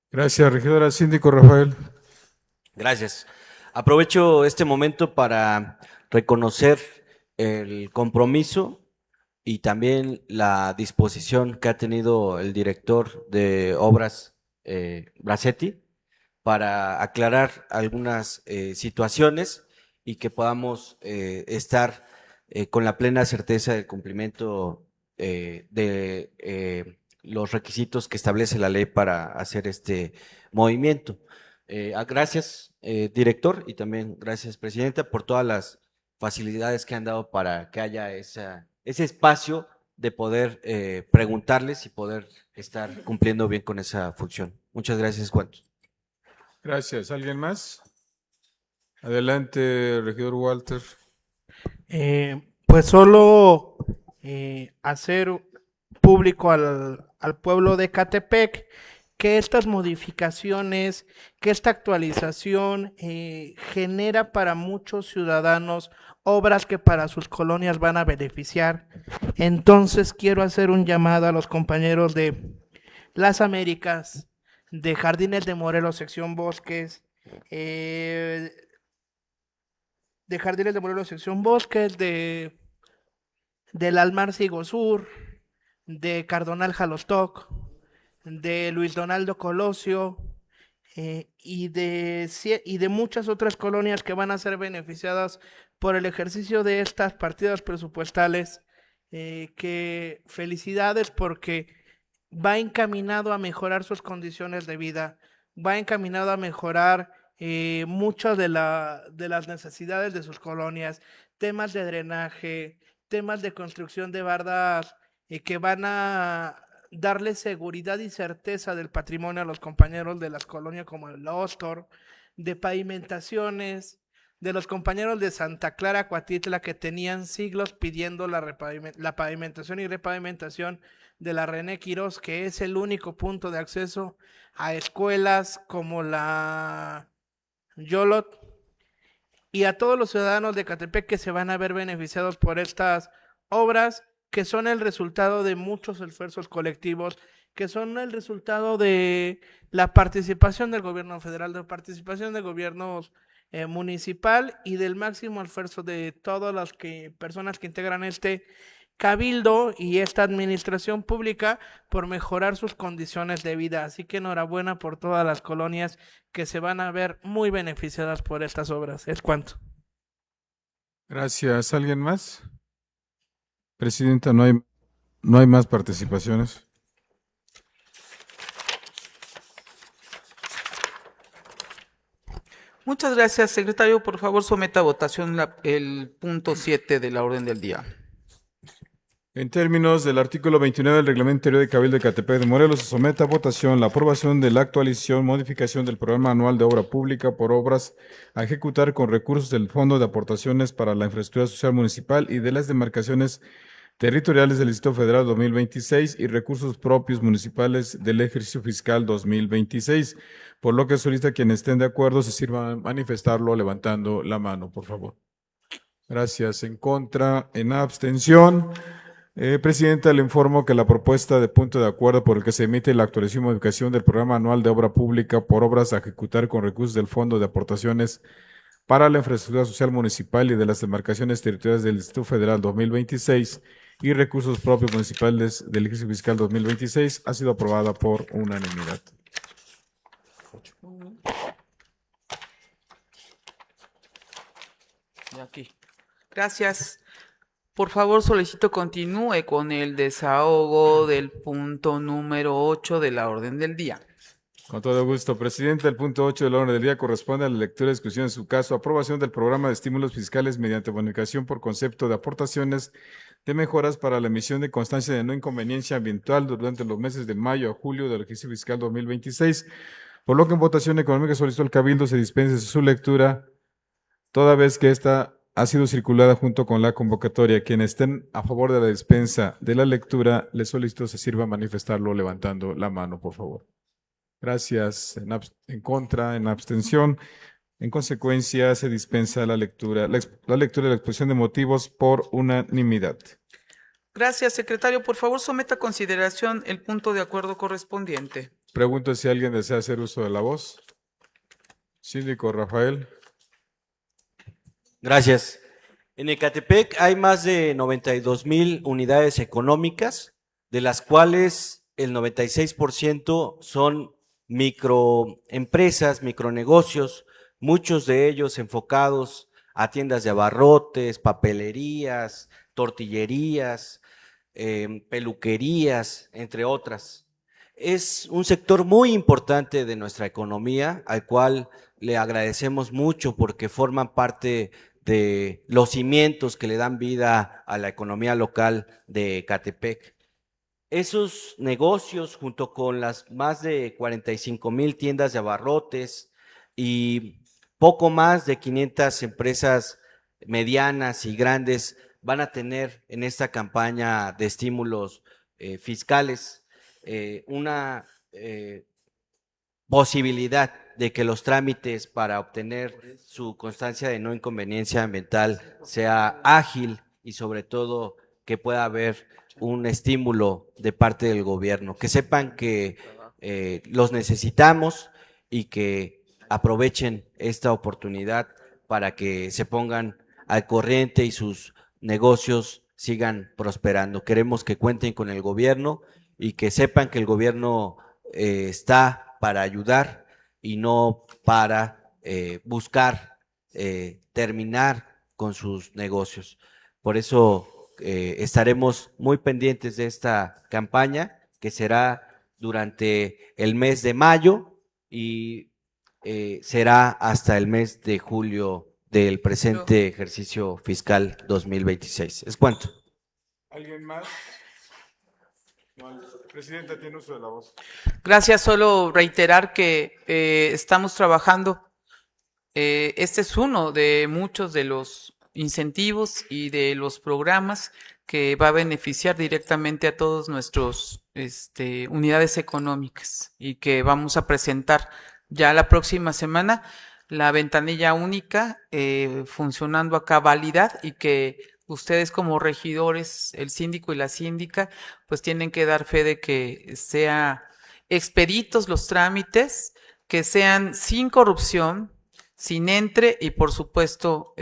Gracias, regidora. Síndico Rafael. Gracias. Aprovecho este momento para reconocer el compromiso y también la disposición que ha tenido el director de obras, Bracetti, para aclarar algunas situaciones y que podamos estar con la plena certeza del cumplimiento de los requisitos que establece la ley para hacer este movimiento. Gracias, director, y también gracias, presidenta, por todas las facilidades que han dado para que haya ese espacio de poder preguntarles y poder estar cumpliendo bien con esa función. Muchas gracias, Cuantos. Gracias. ¿Alguien más? Adelante, regidor Walter. Pues solo hacer público al pueblo de Ecatepec que estas modificaciones, que esta actualización genera para muchos ciudadanos obras que para sus colonias van a beneficiar. Entonces quiero hacer un llamado a los compañeros de Las Américas, de Jardines de Morelos, sección Bosques, de Jardines de Morelos, sección Bosques, del Almar Sigo Sur, de Cardonal Jalostoc, de Luis Donaldo Colosio, y de muchas otras colonias que van a ser beneficiadas por el ejercicio de estas partidas presupuestales, que felicidades porque va encaminado a mejorar sus condiciones de vida, va encaminado a mejorar muchas de las necesidades de sus colonias, temas de drenaje, temas de construcción de bardas que van a darle seguridad y certeza del patrimonio a los compañeros de las colonias como el Ostor, de pavimentaciones, de los compañeros de Santa Clara, Coatitla, que tenían siglos pidiendo la pavimentación y repavimentación de la René Quirós, que es el único punto de acceso a escuelas como la Yolot, y a todos los ciudadanos de Ecatepec que se van a ver beneficiados por estas obras, que son el resultado de muchos esfuerzos colectivos que son el resultado de la participación del gobierno federal, de participación de gobiernos municipal y del máximo esfuerzo de todas las personas que integran este cabildo y esta administración pública por mejorar sus condiciones de vida. Así que enhorabuena por todas las colonias que se van a ver muy beneficiadas por estas obras. Es cuanto. Gracias. ¿Alguien más? Presidenta, no hay más participaciones. Muchas gracias, secretario. Por favor, someta a votación el punto 7 de la orden del día. En términos del artículo 29 del Reglamento Interior de Cabildo de Ecatepec de Morelos, se somete a votación la aprobación de la actualización, modificación del Programa Anual de Obra Pública por obras a ejecutar con recursos del Fondo de Aportaciones para la Infraestructura Social Municipal y de las demarcaciones territoriales del Distrito Federal 2026 y recursos propios municipales del ejercicio fiscal 2026, por lo que solicita quienes estén de acuerdo se sirvan a manifestarlo levantando la mano, por favor. Gracias. En contra, en abstención. Presidenta, le informo que la propuesta de punto de acuerdo por el que se emite la actualización y modificación del Programa Anual de Obra Pública por obras a ejecutar con recursos del Fondo de Aportaciones para la Infraestructura Social Municipal y de las demarcaciones territoriales del Distrito Federal 2026 y recursos propios municipales del ejercicio fiscal 2026 ha sido aprobada por unanimidad. Aquí. Gracias. Por favor, solicito continúe con el desahogo del punto número 8 de la orden del día. Con todo gusto, Presidente. El punto 8 de la orden del día corresponde a la lectura y discusión en su caso, aprobación del programa de estímulos fiscales mediante bonificación por concepto de aportaciones de mejoras para la emisión de constancia de no inconveniencia ambiental durante los meses de mayo a julio del ejercicio fiscal 2026, por lo que en votación económica solicitó el Cabildo se dispense su lectura, toda vez que esta ha sido circulada junto con la convocatoria. Quienes estén a favor de la dispensa de la lectura, les solicito se sirva a manifestarlo levantando la mano, por favor. Gracias. En contra, en abstención. En consecuencia, se dispensa la lectura y la exposición de motivos por unanimidad. Gracias, secretario. Por favor, someta a consideración el punto de acuerdo correspondiente. Pregunto si alguien desea hacer uso de la voz. Síndico Rafael. Gracias. En Ecatepec hay más de 92,000 unidades económicas, de las cuales el 96% son microempresas, micronegocios, muchos de ellos enfocados a tiendas de abarrotes, papelerías, tortillerías, peluquerías, entre otras. Es un sector muy importante de nuestra economía, al cual le agradecemos mucho porque forman parte de los cimientos que le dan vida a la economía local de Ecatepec. Esos negocios, junto con las más de 45,000 tiendas de abarrotes y poco más de 500 empresas medianas y grandes, van a tener en esta campaña de estímulos fiscales una posibilidad de que los trámites para obtener su constancia de no inconveniencia ambiental sea ágil y sobre todo que pueda haber un estímulo de parte del gobierno, que sepan que los necesitamos y que aprovechen esta oportunidad para que se pongan al corriente y sus negocios sigan prosperando. Queremos que cuenten con el gobierno y que sepan que el gobierno está para ayudar y no para buscar terminar con sus negocios. Por eso estaremos muy pendientes de esta campaña que será durante el mes de mayo y será hasta el mes de julio del presente ejercicio fiscal 2026. ¿Es cuánto? ¿Alguien más? Presidenta, tiene uso de la voz. Gracias, solo reiterar que estamos trabajando. Este es uno de muchos de los incentivos y de los programas que va a beneficiar directamente a todos nuestros unidades económicas y que vamos a presentar ya la próxima semana la ventanilla única funcionando a cabalidad y que ustedes como regidores, el síndico y la síndica, pues tienen que dar fe de que sea expeditos los trámites, que sean sin corrupción, sin entre y por supuesto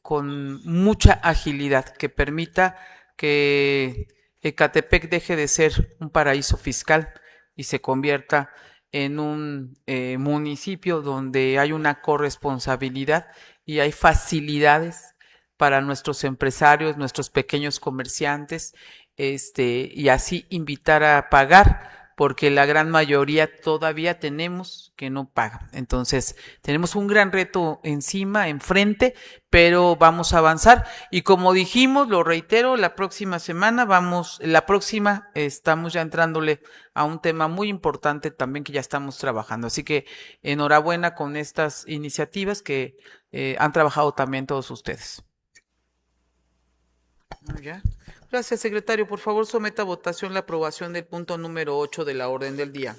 con mucha agilidad, que permita que Ecatepec deje de ser un paraíso fiscal y se convierta en un municipio donde hay una corresponsabilidad y hay facilidades para nuestros empresarios, nuestros pequeños comerciantes, y así invitar a pagar, porque la gran mayoría todavía tenemos que no pagan. Entonces, tenemos un gran reto encima, enfrente, pero vamos a avanzar. Y como dijimos, lo reitero, la próxima estamos ya entrándole a un tema muy importante también que ya estamos trabajando. Así que enhorabuena con estas iniciativas que han trabajado también todos ustedes. ¿Ya? Gracias, secretario. Por favor, someta a votación la aprobación del punto número 8 de la orden del día.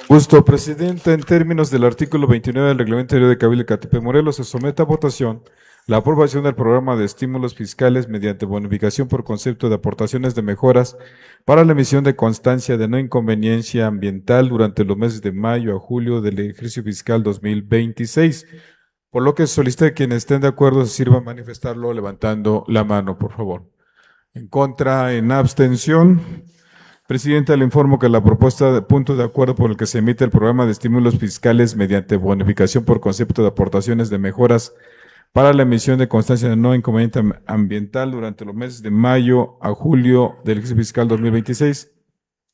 Gusto, Presidenta. En términos del artículo 29 del Reglamento Interior de Cabildo de Ecatepec, Morelos, se somete a votación la aprobación del programa de estímulos fiscales mediante bonificación por concepto de aportaciones de mejoras para la emisión de constancia de no inconveniencia ambiental durante los meses de mayo a julio del ejercicio fiscal 2026. Por lo que solicita que quienes estén de acuerdo se sirvan a manifestarlo levantando la mano, por favor. En contra, en abstención. Presidenta, le informo que la propuesta de punto de acuerdo por el que se emite el programa de estímulos fiscales mediante bonificación por concepto de aportaciones de mejoras para la emisión de constancia de no inconveniente ambiental durante los meses de mayo a julio del ejercicio fiscal 2026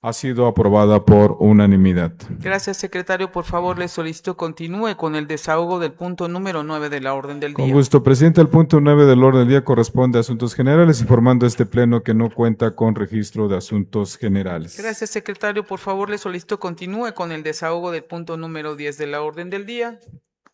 ha sido aprobada por unanimidad. Gracias, secretario. Por favor, le solicito continúe con el desahogo del punto número 9 de la orden del día. Con gusto, Presidente. El punto 9 del orden del día corresponde a asuntos generales, informando a este pleno que no cuenta con registro de asuntos generales. Gracias, secretario. Por favor, le solicito continúe con el desahogo del punto número 10 de la orden del día.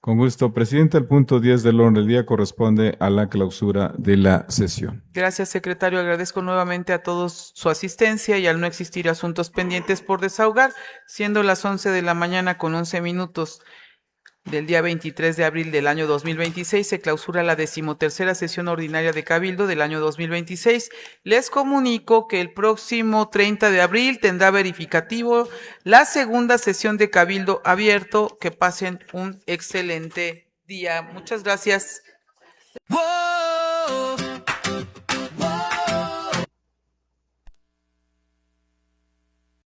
Con gusto, Presidente. El punto 10 del orden del día corresponde a la clausura de la sesión. Gracias, secretario. Agradezco nuevamente a todos su asistencia y al no existir asuntos pendientes por desahogar, siendo las 11 de la mañana con 11 minutos del día 23 de abril del año 2026, se clausura la 13ª sesión ordinaria de Cabildo del año 2026. Les comunico que el próximo 30 de abril tendrá verificativo la segunda sesión de Cabildo abierto. Que pasen un excelente día. Muchas gracias.